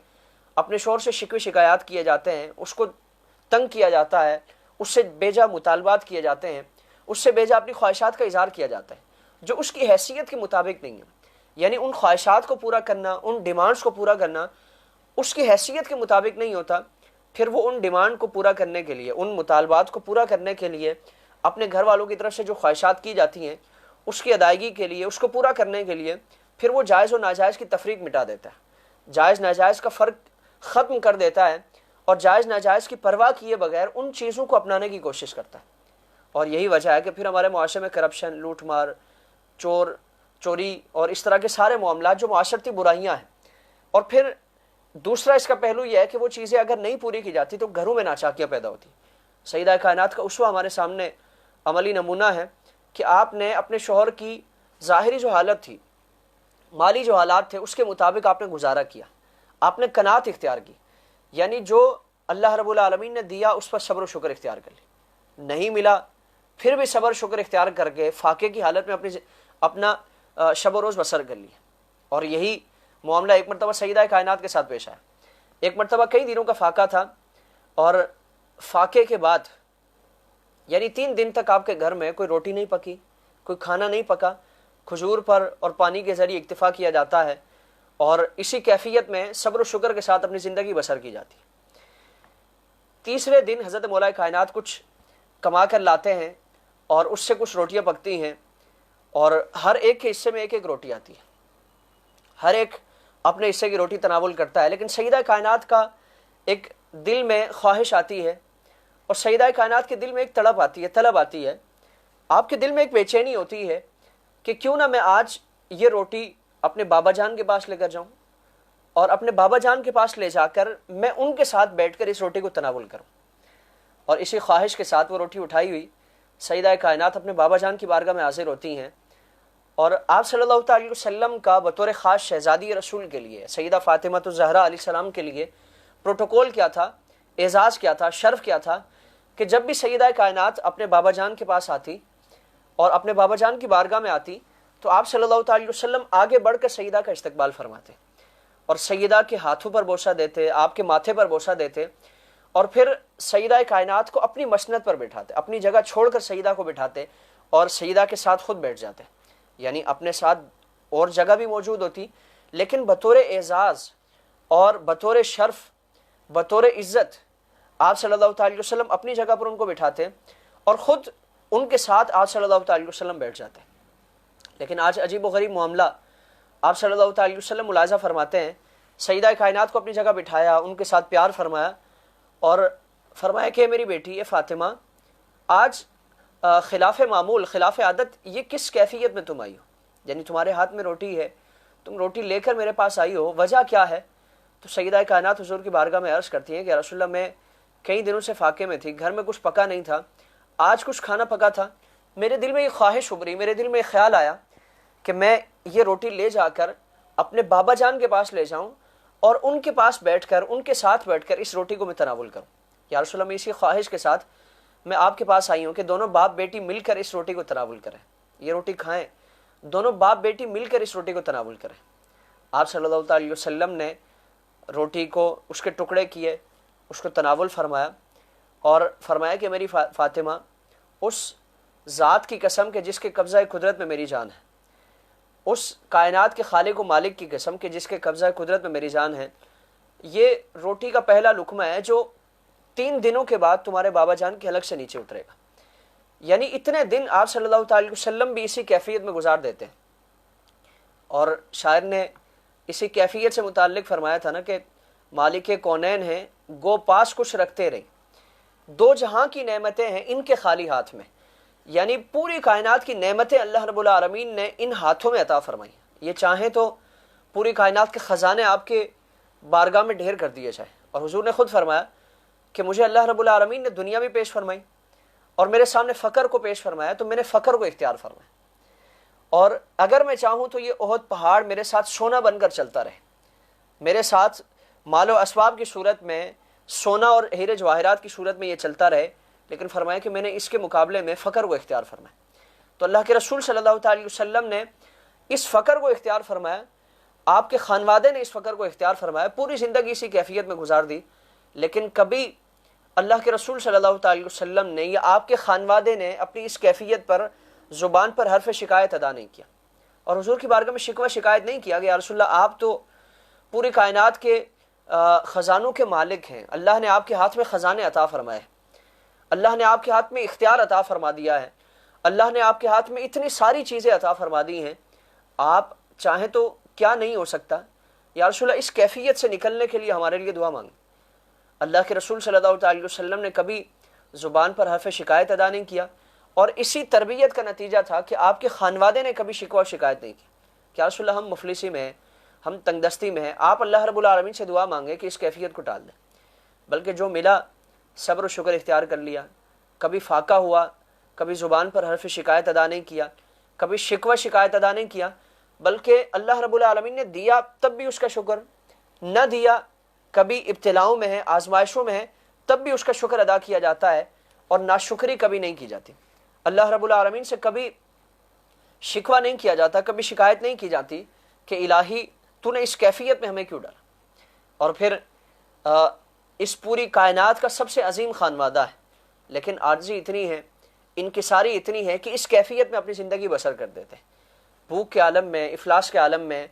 اپنے شوہر سے شکوے شکایات کیے جاتے ہیں، اس کو تنگ کیا جاتا ہے، اس سے بیجا مطالبات کیے جاتے ہیں، اس سے بیجا اپنی خواہشات کا اظہار کیا جاتا ہے جو اس کی حیثیت کے مطابق نہیں ہے۔ یعنی ان خواہشات کو پورا کرنا، ان ڈیمانڈز کو پورا کرنا اس کی حیثیت کے مطابق نہیں ہوتا، پھر وہ ان ڈیمانڈ کو پورا کرنے کے لیے، ان مطالبات کو پورا کرنے کے لیے، اپنے گھر والوں کی طرف سے جو خواہشات کی جاتی ہیں اس کی ادائیگی کے لیے، اس کو پورا کرنے کے لیے پھر وہ جائز و ناجائز کی تفریق مٹا دیتا ہے، جائز ناجائز کا فرق ختم کر دیتا ہے، اور جائز ناجائز کی پرواہ کیے بغیر ان چیزوں کو اپنانے کی کوشش کرتا ہے۔ اور یہی وجہ ہے کہ پھر ہمارے معاشرے میں کرپشن، لوٹ مار، چوری اور اس طرح کے سارے معاملات جو معاشرتی برائیاں ہیں۔ اور پھر دوسرا اس کا پہلو یہ ہے کہ وہ چیزیں اگر نہیں پوری کی جاتی تو گھروں میں ناچاکیاں پیدا ہوتی۔ سیدہ کائنات کا اسوہ ہمارے سامنے عملی نمونہ ہے کہ آپ نے اپنے شوہر کی ظاہری جو حالت تھی، مالی جو حالات تھے، اس کے مطابق آپ نے گزارا کیا، آپ نے قناعت اختیار کی، یعنی جو اللہ رب العالمین نے دیا اس پر صبر و شکر اختیار کر لی، نہیں ملا پھر بھی صبر شکر اختیار کر کے فاقے کی حالت میں اپنا شب و روز بسر کر لیا۔ اور یہی معاملہ ایک مرتبہ سیدہ کائنات کے ساتھ پیش آیا۔ ایک مرتبہ کئی دنوں کا فاقہ تھا، اور فاقے کے بعد یعنی 3 دن تک آپ کے گھر میں کوئی روٹی نہیں پکی، کوئی کھانا نہیں پکا، کھجور پر اور پانی کے ذریعے اکتفا کیا جاتا ہے، اور اسی کیفیت میں صبر و شکر کے ساتھ اپنی زندگی بسر کی جاتی ہے۔ تیسرے دن حضرت مولا کائنات کچھ کما کر لاتے ہیں اور اس سے کچھ روٹیاں پکتی ہیں، اور ہر ایک کے حصے میں ایک ایک روٹی آتی ہے، ہر ایک اپنے حصے کی روٹی تناول کرتا ہے، لیکن سیدہ کائنات کا ایک دل میں خواہش آتی ہے، اور سیدہ کائنات کے دل میں ایک طلب آتی ہے، آپ کے دل میں ایک بے چینی ہوتی ہے کہ کیوں نہ میں آج یہ روٹی اپنے بابا جان کے پاس لے کر جاؤں، اور اپنے بابا جان کے پاس لے جا کر میں ان کے ساتھ بیٹھ کر اس روٹی کو تناول کروں۔ اور اسی خواہش کے ساتھ وہ روٹی اٹھائی ہوئی سیدہ کائنات اپنے بابا جان کی بارگاہ میں حاضر ہوتی ہیں، اور آپ صلی اللہ تعالی علیہ وسلم کا بطور خاص شہزادی رسول کے لیے، سیدہ فاطمہ الزہرا علیہ السلام کے لیے پروٹوکول کیا تھا، اعزاز کیا تھا، شرف کیا تھا کہ جب بھی سیدہ کائنات اپنے بابا جان کے پاس آتی اور اپنے بابا جان کی بارگاہ میں آتی تو آپ صلی اللہ تعالی وسلم آگے بڑھ کر سیدہ کا استقبال فرماتے اور سیدہ کے ہاتھوں پر بوسہ دیتے، آپ کے ماتھے پر بوسہ دیتے، اور پھر سیدہ کائنات کو اپنی مسند پر بٹھاتے، اپنی جگہ چھوڑ کر سیدہ کو بٹھاتے اور سیدہ کے ساتھ خود بیٹھ جاتے، یعنی اپنے ساتھ اور جگہ بھی موجود ہوتی، لیکن بطور اعزاز اور بطور شرف، بطور عزت آپ صلی اللہ تعالی وسلم اپنی جگہ پر ان کو بٹھاتے اور خود ان کے ساتھ آپ صلی اللہ تعالی وسلم بیٹھ جاتے۔ لیکن آج عجیب و غریب معاملہ آپ صلی اللہ تعالی وسلم ملاحظہ فرماتے ہیں، سیدہ کائنات کو اپنی جگہ بٹھایا، ان کے ساتھ پیار فرمایا اور فرمایا کہ میری بیٹی ہے فاطمہ، آج خلاف معمول، خلاف عادت یہ کس کیفیت میں تم آئی ہو؟ یعنی تمہارے ہاتھ میں روٹی ہے، تم روٹی لے کر میرے پاس آئی ہو، وجہ کیا ہے؟ تو سیدہ کائنات حضور کی بارگاہ میں عرض کرتی ہیں کہ رسول اللہ، میں کئی دنوں سے فاقے میں تھی، گھر میں کچھ پکا نہیں تھا، آج کچھ کھانا پکا تھا، میرے دل میں یہ خواہش ابھری، میرے دل میں یہ خیال آیا کہ میں یہ روٹی لے جا کر اپنے بابا جان کے پاس لے جاؤں اور ان کے پاس بیٹھ کر، ان کے ساتھ بیٹھ کر اس روٹی کو میں تناول کروں۔ یا رسول اللہ، میں اسی خواہش کے ساتھ میں آپ کے پاس آئی ہوں کہ دونوں باپ بیٹی مل کر اس روٹی کو تناول کریں، یہ روٹی کھائیں، دونوں باپ بیٹی مل کر اس روٹی کو تناول کریں۔ آپ صلی اللہ علیہ وسلم نے روٹی کو، اس کے ٹکڑے کیے، اس کو تناول فرمایا اور فرمایا کہ میری فاطمہ، اس ذات کی قسم کہ جس کے قبضہ قدرت میں میری جان ہے، اس کائنات کے خالق و مالک کی قسم کہ جس کے قبضہ قدرت میں میری جان ہے، یہ روٹی کا پہلا لقمہ ہے جو 3 دنوں کے بعد تمہارے بابا جان کے حلق سے نیچے اترے گا۔ یعنی اتنے دن آپ صلی اللہ علیہ وسلم بھی اسی کیفیت میں گزار دیتے ہیں۔ اور شاعر نے اسی کیفیت سے متعلق فرمایا تھا نا کہ مالک کونین ہیں گو پاس کچھ رکھتے رہے، 2 جہاں کی نعمتیں ہیں ان کے خالی ہاتھ میں، یعنی پوری کائنات کی نعمتیں اللہ رب العالمین نے ان ہاتھوں میں عطا فرمائی۔ یہ چاہیں تو پوری کائنات کے خزانے آپ کے بارگاہ میں ڈھیر کر دیے جائیں۔ اور حضور نے خود فرمایا کہ مجھے اللہ رب العالمین نے دنیا بھی پیش فرمائی اور میرے سامنے فقر کو پیش فرمایا تو میں نے فقر کو اختیار فرمایا، اور اگر میں چاہوں تو یہ احد پہاڑ میرے ساتھ سونا بن کر چلتا رہے، میرے ساتھ مال و اسباب کی صورت میں، سونا اور ہیرے جواہرات کی صورت میں یہ چلتا رہے، لیکن فرمایا کہ میں نے اس کے مقابلے میں فقر کو اختیار فرمایا۔ تو اللہ کے رسول صلی اللہ علیہ وسلم نے اس فقر کو اختیار فرمایا، آپ کے خانوادے نے اس فقر کو اختیار فرمایا، پوری زندگی اسی کیفیت میں گزار دی، لیکن کبھی اللہ کے رسول صلی اللہ علیہ وسلم نے یا آپ کے خانوادے نے اپنی اس کیفیت پر زبان پر حرف شکایت ادا نہیں کیا، اور حضور کی بارگاہ میں شکوہ شکایت نہیں کیا کہ یا رسول اللہ، آپ تو پوری کائنات کے خزانوں کے مالک ہیں، اللہ نے آپ کے ہاتھ میں خزانے عطا فرمائے، اللہ نے آپ کے ہاتھ میں اختیار عطا فرما دیا ہے، اللہ نے آپ کے ہاتھ میں اتنی ساری چیزیں عطا فرما دی ہیں، آپ چاہیں تو کیا نہیں ہو سکتا؟ یا رسول اللہ، اس کیفیت سے نکلنے کے لیے ہمارے لیے دعا مانگیں۔ اللہ کے رسول صلی اللہ علیہ وسلم نے کبھی زبان پر حرف شکایت ادا نہیں کیا، اور اسی تربیت کا نتیجہ تھا کہ آپ کے خانوادے نے کبھی شکوہ شکایت نہیں کی کہ یا رسول اللہ، ہم مفلسی میں ہیں، ہم تنگ دستی میں ہیں، آپ اللہ رب العالمین سے دعا مانگیں کہ اس کیفیت کو ٹال دیں، بلکہ جو ملا صبر و شکر اختیار کر لیا، کبھی فاقہ ہوا، کبھی زبان پر حرف شکایت ادا نہیں کیا، کبھی شکوہ شکایت ادا نہیں کیا، بلکہ اللہ رب العالمین نے دیا تب بھی اس کا شکر، نہ دیا کبھی ابتلاؤں میں ہے، آزمائشوں میں ہے، تب بھی اس کا شکر ادا کیا جاتا ہے، اور ناشکری کبھی نہیں کی جاتی۔ اللہ رب العالمین سے کبھی شکوہ نہیں کیا جاتا، کبھی شکایت نہیں کی جاتی کہ الہی تو نے اس کیفیت میں ہمیں کیوں ڈالا۔ اور پھر اس پوری کائنات کا سب سے عظیم خانوادہ ہے، لیکن عاجزی اتنی ہے، انکساری اتنی ہے کہ اس کیفیت میں اپنی زندگی بسر کر دیتے ہیں، بھوک کے عالم میں، افلاس کے عالم میں،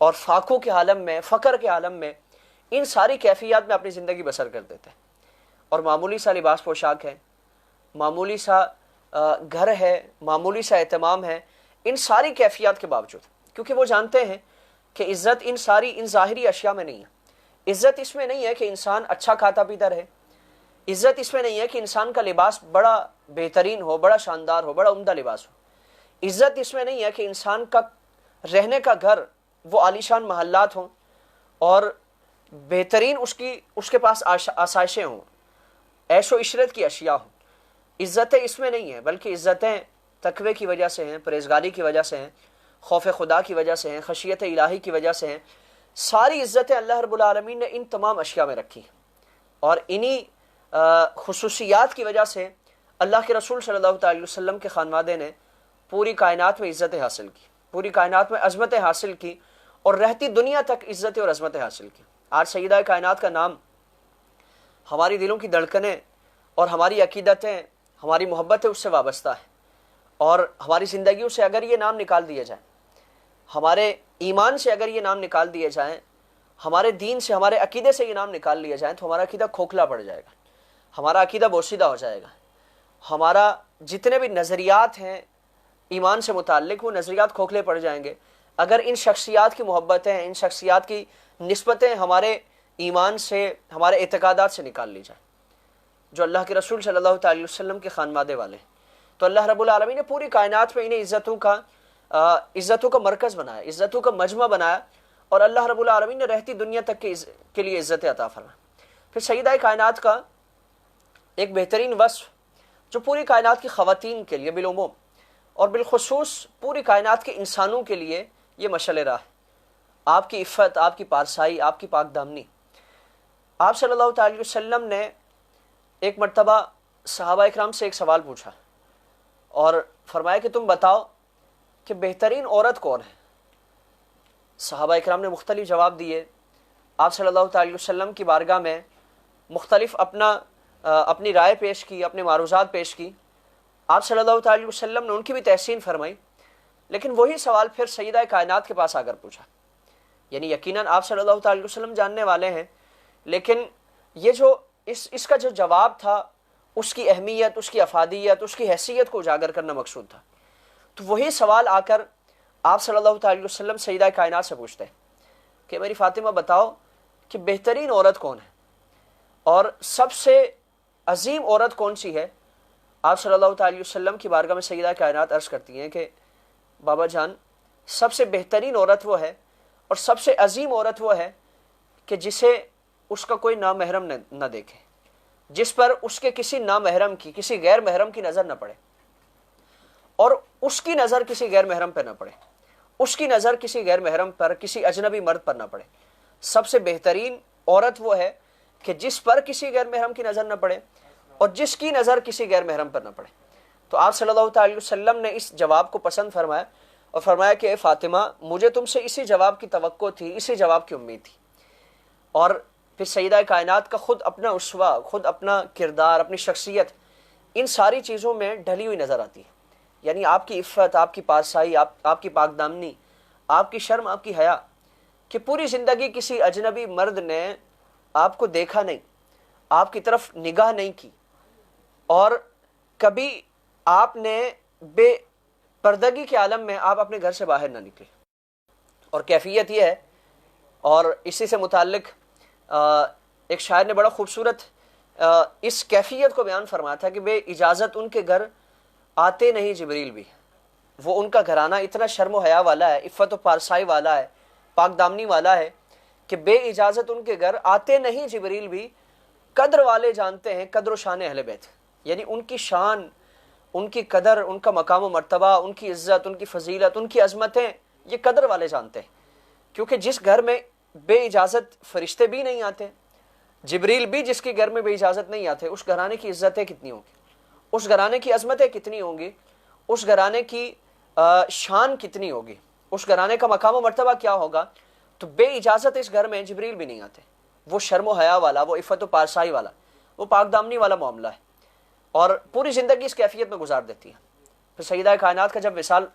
اور فاقوں کے عالم میں، فقر کے عالم میں، ان ساری کیفیات میں اپنی زندگی بسر کر دیتے ہیں۔ اور معمولی سا لباس پوشاک ہے، معمولی سا گھر ہے، معمولی سا اہتمام ہے، ان ساری کیفیات کے باوجود، کیونکہ وہ جانتے ہیں کہ عزت ان ظاہری اشیاء میں نہیں ہے، عزت اس میں نہیں ہے کہ انسان اچھا کھاتا پیتا رہے، عزت اس میں نہیں ہے کہ انسان کا لباس بڑا بہترین ہو، بڑا شاندار ہو، بڑا عمدہ لباس ہو، عزت اس میں نہیں ہے کہ انسان کا رہنے کا گھر وہ عالیشان محلات ہوں اور بہترین اس کے پاس آسائشیں ہوں، عیش و عشرت کی اشیاء ہوں۔ عزتیں اس میں نہیں ہیں، بلکہ عزتیں تقوی کی وجہ سے ہیں، پرہیزگاری کی وجہ سے ہیں، خوف خدا کی وجہ سے ہیں، خشیت الہی کی وجہ سے ہیں۔ ساری عزتیں اللہ رب العالمین نے ان تمام اشیاء میں رکھی ہیں، اور انہی خصوصیات کی وجہ سے اللہ کے رسول صلی اللہ علیہ وسلم کے خانوادے نے پوری کائنات میں عزتیں حاصل کی، پوری کائنات میں عظمتیں حاصل کی، اور رہتی دنیا تک عزتیں اور عظمتیں حاصل کی۔ آج سیدہ کائنات کا نام ہماری دلوں کی دھڑکنیں اور ہماری عقیدتیں، ہماری محبتیں اس سے وابستہ ہیں، اور ہماری زندگیوں سے اگر یہ نام نکال دیا جائے، ہمارے ایمان سے اگر یہ نام نکال دیے جائیں، ہمارے دین سے، ہمارے عقیدے سے یہ نام نکال لیا جائیں، تو ہمارا عقیدہ کھوکھلا پڑ جائے گا، ہمارا عقیدہ بوسیدہ ہو جائے گا، ہمارا جتنے بھی نظریات ہیں ایمان سے متعلق وہ نظریات کھوکھلے پڑ جائیں گے اگر ان شخصیات کی محبتیں، ان شخصیات کی نسبتیں ہمارے ایمان سے، ہمارے اعتقادات سے نکال لی جائیں، جو اللہ کے رسول صلی اللہ علیہ وسلم کے خانوادے والے ہیں۔ تو اللہ رب العالمین نے پوری کائنات میں انہیں عزتوں کا عزتوں کا مرکز بنایا، عزتوں کا مجمع بنایا، اور اللہ رب العالمین نے رہتی دنیا تک کے لیے عزت عطا فرمائی۔ پھر سیدہ کائنات کا ایک بہترین وصف جو پوری کائنات کی خواتین کے لیے بالعموم اور بالخصوص پوری کائنات کے انسانوں کے لیے یہ مشعل راہ ہے، آپ کی عفت، آپ کی پارسائی، آپ کی پاک دامنی۔ آپ صلی اللہ تعالی وسلم نے ایک مرتبہ صحابہ اکرام سے ایک سوال پوچھا اور فرمایا کہ تم بتاؤ کہ بہترین عورت کون ہے؟ صحابہ اکرام نے مختلف جواب دیے۔ آپ صلی اللہ تعالی وسلم کی بارگاہ میں مختلف اپنی رائے پیش کی، اپنے معروضات پیش کی۔ آپ صلی اللہ تعالی وسلم نے ان کی بھی تحسین فرمائی، لیکن وہی سوال پھر سیدہ کائنات کے پاس آ کر پوچھا۔ یعنی یقیناً آپ صلی اللہ تعالی وسلم جاننے والے ہیں، لیکن یہ جو اس کا جو جواب تھا، اس کی اہمیت، اس کی افادیت، اس کی حیثیت کو اجاگر کرنا مقصود تھا۔ تو وہی سوال آ کر آپ صلی اللہ تعالی وسلم سیدہ کائنات سے پوچھتے ہیں کہ میری فاطمہ بتاؤ کہ بہترین عورت کون ہے اور سب سے عظیم عورت کون سی ہے؟ آپ صلی اللہ تعالی وسلم کی بارگاہ میں سیدہ کائنات عرض کرتی ہیں کہ بابا جان، سب سے بہترین عورت وہ ہے اور سب سے عظیم عورت وہ ہے کہ جسے اس کا کوئی نامحرم نہ دیکھے، جس پر اس کے کسی نامحرم کی، کسی غیر محرم کی نظر نہ پڑے، اور اس کی نظر کسی غیر محرم پر نہ پڑے، اس کی نظر کسی غیر محرم پر، کسی اجنبی مرد پر نہ پڑے۔ سب سے بہترین عورت وہ ہے کہ جس پر کسی غیر محرم کی نظر نہ پڑے اور جس کی نظر کسی غیر محرم پر نہ پڑے۔ تو آپ صلی اللہ تعالی وسلم نے اس جواب کو پسند فرمایا اور فرمایا کہ اے فاطمہ، مجھے تم سے اسی جواب کی توقع تھی، اسی جواب کی امید تھی۔ اور پھر سیدہ کائنات کا خود اپنا اسوہ، خود اپنا کردار، اپنی شخصیت ان ساری چیزوں میں ڈھلی ہوئی نظر آتی ہے۔ یعنی آپ کی عفت، آپ کی پارسائی، آپ کی پاک دامنی، آپ کی شرم، آپ کی حیا، کہ پوری زندگی کسی اجنبی مرد نے آپ کو دیکھا نہیں، آپ کی طرف نگاہ نہیں کی، اور کبھی آپ نے بے پردگی کے عالم میں آپ اپنے گھر سے باہر نہ نکلے۔ اور کیفیت یہ ہے، اور اسی سے متعلق ایک شاعر نے بڑا خوبصورت اس کیفیت کو بیان فرمایا تھا کہ بے اجازت ان کے گھر آتے نہیں جبریل بھی۔ وہ ان کا گھرانہ اتنا شرم و حیا والا ہے، عفت و پارسائی والا ہے، پاک دامنی والا ہے کہ بے اجازت ان کے گھر آتے نہیں جبریل بھی۔ قدر والے جانتے ہیں قدر و شان اہل بیت، یعنی ان کی شان، ان کی قدر، ان کا مقام و مرتبہ، ان کی عزت، ان کی فضیلت، ان کی عظمتیں یہ قدر والے جانتے ہیں۔ کیونکہ جس گھر میں بے اجازت فرشتے بھی نہیں آتے، جبریل بھی جس کے گھر میں بے اجازت نہیں آتے، اس گھرانے کی عزتیں کتنی ہوں گی، اس گھرانے کی عظمتیں کتنی ہوں گی، اس گھرانے کی شان کتنی ہوگی، اس گھرانے کا مقام و مرتبہ کیا ہوگا۔ تو بے اجازت اس گھر میں جبریل بھی نہیں آتے۔ وہ شرم و حیا والا، وہ عفت و پارسائی والا، وہ پاک دامنی والا معاملہ ہے، اور پوری زندگی اس کیفیت میں گزار دیتی ہے۔ پھر سیدہ کائنات کا جب وصال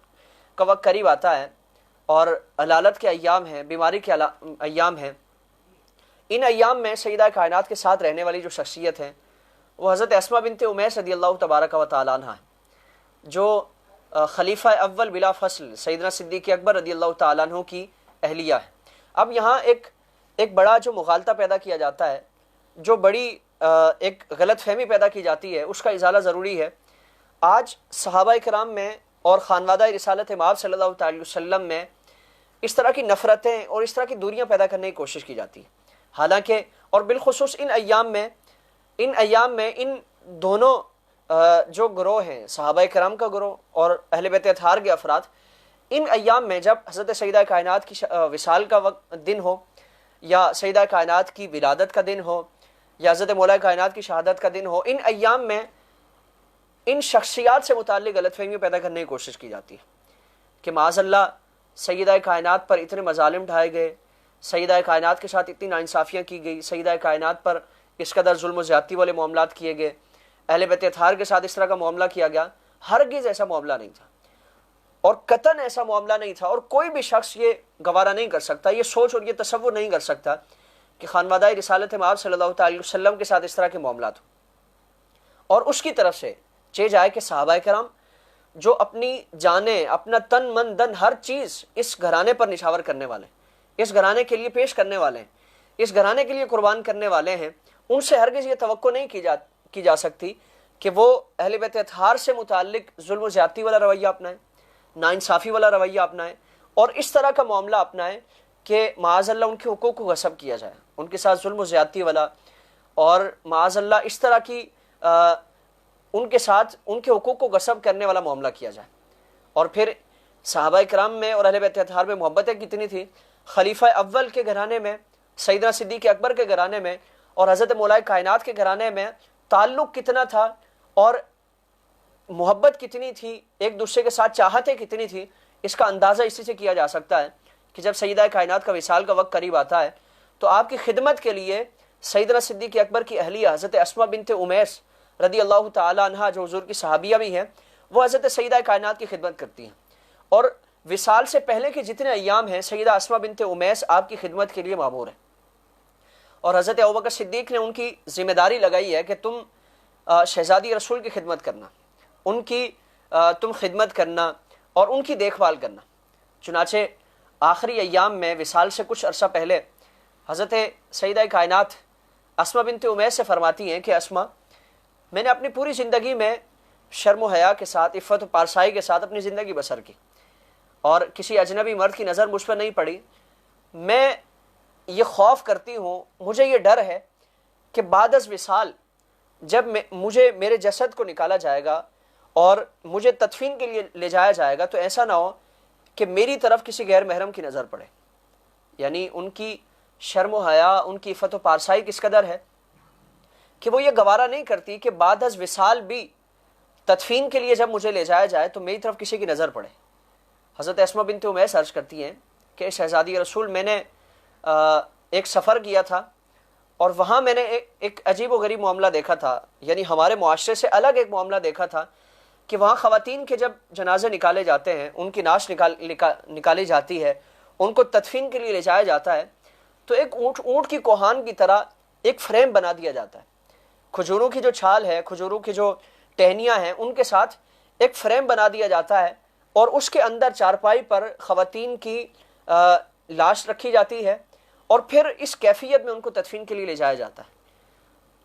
کا وقت قریب آتا ہے اور علالت کے ایام ہیں، بیماری کے ایام ہیں، ان ایام میں سیدہ کائنات کے ساتھ رہنے والی جو شخصیت ہے وہ حضرت اسماء بنت امیس رضی اللہ تبارک و تعالیٰ عنہ ہے، جو خلیفہ اول بلا فصل سیدنا صدیق اکبر رضی اللہ تعالیٰ عنہ کی اہلیہ ہے۔ اب یہاں ایک بڑا جو مغالطہ پیدا کیا جاتا ہے، جو بڑی ایک غلط فہمی پیدا کی جاتی ہے، اس کا ازالہ ضروری ہے۔ آج صحابہ کرام میں اور خانوادہ رسالت مآب صلی اللہ تعالی وسلم میں اس طرح کی نفرتیں اور اس طرح کی دوریاں پیدا کرنے کی کوشش کی جاتی ہے، حالانکہ اور بالخصوص ان ایام میں ان دونوں جو گروہ ہیں، صحابہ کرام کا گروہ اور اہل بیت اطہار کے افراد، ان ایام میں جب حضرت سیدہ کائنات کی وصال کا دن ہو، یا سیدہ کائنات کی ولادت کا دن ہو، یا حضرت مولا کائنات کی شہادت کا دن ہو، ان ایام میں ان شخصیات سے متعلق غلط فہمیاں پیدا کرنے کی کوشش کی جاتی ہے کہ معاذ اللہ سیدہ کائنات پر اتنے مظالم ڈھائے گئے، سیدہ کائنات کے ساتھ اتنی ناانصافیاں کی گئی، سیدہ کائنات پر اس قدر ظلم و زیادتی والے معاملات کیے گئے، اہل بیت اطہار کے ساتھ اس طرح کا معاملہ کیا گیا۔ ہرگز ایسا معاملہ نہیں تھا، اور قطعاً ایسا معاملہ نہیں تھا، اور کوئی بھی شخص یہ گوارا نہیں کر سکتا، یہ سوچ اور یہ تصور نہیں کر سکتا کہ خانوادہ رسالت مآب صلی اللہ تعالی وسلم کے ساتھ اس طرح کے معاملات ہوں۔ اور اس کی طرف سے چہ جائے کہ صحابہ کرام جو اپنی جانیں، اپنا تن من دن ہر چیز اس گھرانے پر نچھاور کرنے والے ہیں، اس گھرانے کے لیے پیش کرنے والے ہیں، اس گھرانے کے لیے قربان کرنے والے ہیں، ان سے ہرگز یہ توقع نہیں کی جا سکتی کہ وہ اہل بیت اطہار سے متعلق ظلم و زیادتی والا رویہ اپنائیں، ناانصافی والا رویہ اپنائیں اور اس طرح کا معاملہ اپنائیں کہ معاذ اللہ ان کے حقوق کو غصب کیا جائے، ان کے ساتھ ظلم و زیادتی والا، اور معاذ اللہ اس طرح کی ان کے ساتھ ان کے حقوق کو غصب کرنے والا معاملہ کیا جائے۔ اور پھر صحابہ کرام میں اور اہل بیت اطہار میں محبتیں کتنی تھی، خلیفہ اول کے گھرانے میں، سیدنا صدیق اکبر کے گھرانے میں اور حضرت مولا کائنات کے گھرانے میں تعلق کتنا تھا اور محبت کتنی تھی، ایک دوسرے کے ساتھ چاہتیں کتنی تھی، اس کا اندازہ اسی سے کیا جا سکتا ہے کہ جب سیدہ کائنات کا وصال کا وقت قریب آتا ہے تو آپ کی خدمت کے لیے سیدنا صدیق اکبر کی اہلیہ حضرت اسماء بنت امیس رضی اللہ تعالی عنہا، جو حضور کی صحابیہ بھی ہیں، وہ حضرت سیدہ کائنات کی خدمت کرتی ہیں، اور وصال سے پہلے کے جتنے ایام ہیں سیدہ اسماء بنت امیس آپ کی خدمت کے لیے مامور ہیں، اور حضرت ابوبکر صدیق نے ان کی ذمہ داری لگائی ہے کہ تم شہزادی رسول کی خدمت کرنا، ان کی تم خدمت کرنا اور ان کی دیکھ بھال کرنا۔ چنانچہ آخری ایام میں وصال سے کچھ عرصہ پہلے حضرت سیدہ کائنات اسماء بنت امیس سے فرماتی ہیں کہ اسماء، میں نے اپنی پوری زندگی میں شرم و حیا کے ساتھ، عفت و پارسائی کے ساتھ اپنی زندگی بسر کی، اور کسی اجنبی مرد کی نظر مجھ پر نہیں پڑی۔ میں یہ خوف کرتی ہوں، مجھے یہ ڈر ہے کہ بعد از وصال جب مجھے میرے جسد کو نکالا جائے گا اور مجھے تدفین کے لیے لے جایا جائے گا تو ایسا نہ ہو کہ میری طرف کسی غیر محرم کی نظر پڑے۔ یعنی ان کی شرم و حیا، ان کی عفت و پارسائی کس قدر ہے کہ وہ یہ گوارا نہیں کرتی کہ بعد از وصال بھی تدفین کے لیے جب مجھے لے جایا جائے تو میری طرف کسی کی نظر پڑے۔ حضرت اسماء بنت امیس عرض کرتی ہیں کہ شہزادی رسول، میں نے ایک سفر کیا تھا اور وہاں میں نے ایک عجیب و غریب معاملہ دیکھا تھا، یعنی ہمارے معاشرے سے الگ ایک معاملہ دیکھا تھا کہ وہاں خواتین کے جب جنازے نکالے جاتے ہیں، ان کی نعش نکالی جاتی ہے، ان کو تدفین کے لیے لے جایا جاتا ہے تو ایک اونٹ کی کوہان کی طرح ایک فریم بنا دیا جاتا ہے، کھجوروں کی جو چھال ہے، کھجوروں کی جو ٹہنیاں ہیں، ان کے ساتھ ایک فریم بنا دیا جاتا ہے اور اس کے اندر چارپائی پر خواتین کی لاش رکھی جاتی ہے اور پھر اس کیفیت میں ان کو تدفین کے لیے لے جایا جاتا ہے۔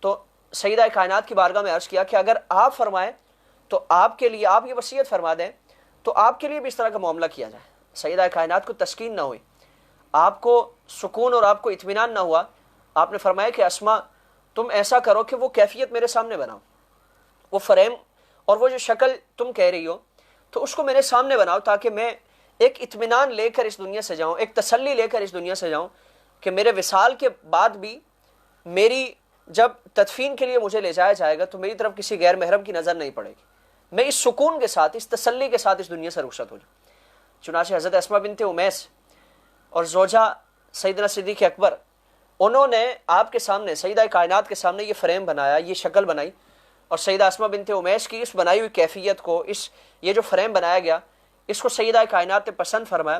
تو سیدہ کائنات کی بارگاہ میں عرض کیا کہ اگر آپ فرمائیں تو آپ کے لیے، آپ یہ وصیت فرما دیں تو آپ کے لیے بھی اس طرح کا معاملہ کیا جائے۔ سیدہ کائنات کو تسکین نہ ہوئی، آپ کو سکون اور آپ کو اطمینان نہ ہوا، آپ نے فرمایا کہ اسماء تم ایسا کرو کہ وہ کیفیت میرے سامنے بناؤ، وہ فریم اور وہ جو شکل تم کہہ رہی ہو تو اس کو میرے سامنے بناؤ تاکہ میں ایک اطمینان لے کر اس دنیا سے جاؤں، ایک تسلی لے کر اس دنیا سے جاؤں کہ میرے وصال کے بعد بھی میری جب تدفین کے لیے مجھے لے جایا جائے گا تو میری طرف کسی غیر محرم کی نظر نہیں پڑے گی، میں اس سکون کے ساتھ، اس تسلی کے ساتھ اس دنیا سے رخصت ہو جاؤں۔ چنانچہ حضرت اسماء بنت امیس اور زوجہ سیدنا صدیق اکبر، انہوں نے آپ کے سامنے، سیدہ کائنات کے سامنے یہ فریم بنایا، یہ شکل بنائی، اور سیدہ اسماء بنت امیس کی اس بنائی ہوئی کیفیت کو، یہ جو فریم بنایا گیا، اس کو سیدہ کائنات نے پسند فرمایا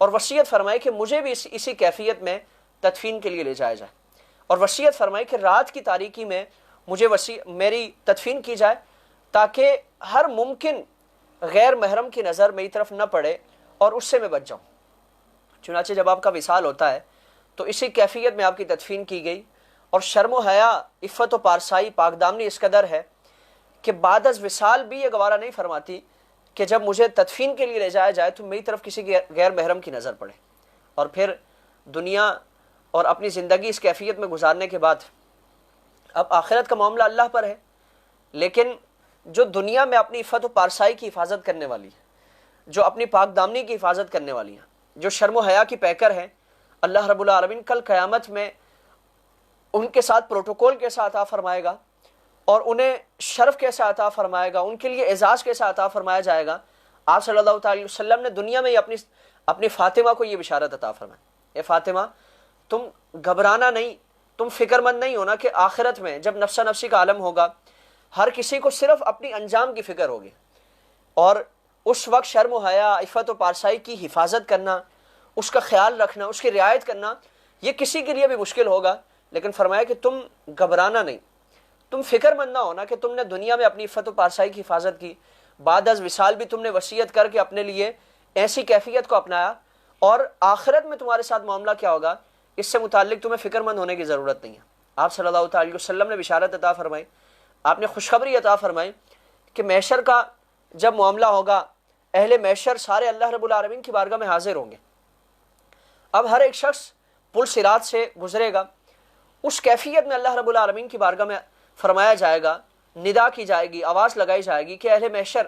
اور وصیت فرمائی کہ مجھے بھی اسی کیفیت میں تدفین کے لیے لے جایا جائے، اور وصیت فرمائی کہ رات کی تاریکی میں مجھے میری تدفین کی جائے تاکہ ہر ممکن غیر محرم کی نظر میری طرف نہ پڑے اور اس سے میں بچ جاؤں۔ چنانچہ جب آپ کا وصال ہوتا ہے تو اسی کیفیت میں آپ کی تدفین کی گئی، اور شرم و حیا، عفت و پارسائی، پاک دامنی اس قدر ہے کہ بعد از وصال بھی یہ گوارا نہیں فرماتی کہ جب مجھے تدفین کے لیے لے جایا جائے تو میری طرف کسی غیر محرم کی نظر پڑے۔ اور پھر دنیا اور اپنی زندگی اس کیفیت میں گزارنے کے بعد اب آخرت کا معاملہ اللہ پر ہے، لیکن جو دنیا میں اپنی عفت و پارسائی کی حفاظت کرنے والی ہے، جو اپنی پاک دامنی کی حفاظت کرنے والی ہیں، جو شرم و حیا کی پیکر ہیں، اللہ رب العالمین کل قیامت میں ان کے ساتھ پروٹوکول کیسا عطا فرمائے گا اور انہیں شرف کیسا عطا فرمائے گا، ان کے لیے اعزاز کیسا عطا فرمایا جائے گا۔ آپ صلی اللہ تعالی وسلم نے دنیا میں اپنی فاطمہ کو یہ بشارت عطا فرمائی، اے فاطمہ تم گھبرانا نہیں، تم فکر مند نہیں ہونا کہ آخرت میں جب نفسا نفسی کا عالم ہوگا، ہر کسی کو صرف اپنی انجام کی فکر ہوگی، اور اس وقت شرم و حیا، عفت و پارسائی کی حفاظت کرنا، اس کا خیال رکھنا، اس کی رعایت کرنا، یہ کسی کے لیے بھی مشکل ہوگا۔ لیکن فرمایا کہ تم گھبرانا نہیں، تم فکر مند نہ ہونا کہ تم نے دنیا میں اپنی عفت و پارسائی کی حفاظت کی، بعد از وصال بھی تم نے وصیت کر کے اپنے لیے ایسی کیفیت کو اپنایا، اور آخرت میں تمہارے ساتھ معاملہ کیا ہوگا اس سے متعلق تمہیں فکر مند ہونے کی ضرورت نہیں ہے۔ آپ صلی اللہ تعالی وسلم نے بشارت عطا فرمائی، آپ نے خوشخبری عطا فرمائی کہ محشر کا جب معاملہ ہوگا اہل محشر سارے اللہ رب العالمین کی بارگاہ میں حاضر ہوں گے. اب ہر ایک شخص پل صراط سے گزرے گا. اس کیفیت میں اللہ رب العالمین کی بارگاہ میں فرمایا جائے گا، ندا کی جائے گی، آواز لگائی جائے گی کہ اہل محشر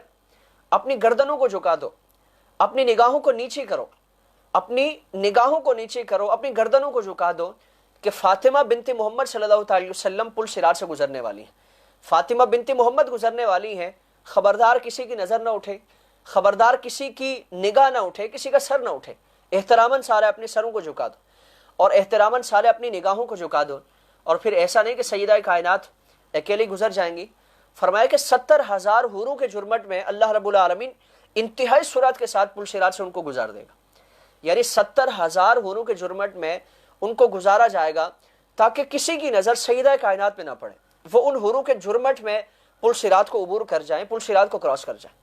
اپنی گردنوں کو جھکا دو، اپنی نگاہوں کو نیچے کرو، اپنی نگاہوں کو نیچے کرو، اپنی گردنوں کو جھکا دو کہ فاطمہ بنت محمد صلی اللہ علیہ وسلم پل صراط سے گزرنے والی ہیں. فاطمہ بنت محمد گزرنے والی ہیں، خبردار کسی کی نظر نہ اٹھے، خبردار کسی کی نگاہ نہ اٹھے، کسی کا سر نہ اٹھے. احتراماً سارے اپنے سروں کو جھکا دو اور احتراماً سارے اپنی نگاہوں کو جھکا دو. اور پھر ایسا نہیں کہ سیدہ کائنات اکیلی گزر جائیں گی. فرمایا کہ 70,000 حوروں کے جرمٹ میں اللہ رب العالمین انتہائی سرعت کے ساتھ پل صراط سے ان کو گزار دے گا. یعنی 70,000 حوروں کے جرمٹ میں ان کو گزارا جائے گا تاکہ کسی کی نظر سیدہ کائنات پہ نہ پڑے، وہ ان حوروں کے جرمٹ میں پل صراط کو عبور کر جائیں، پل صراط کو کراس کر جائیں.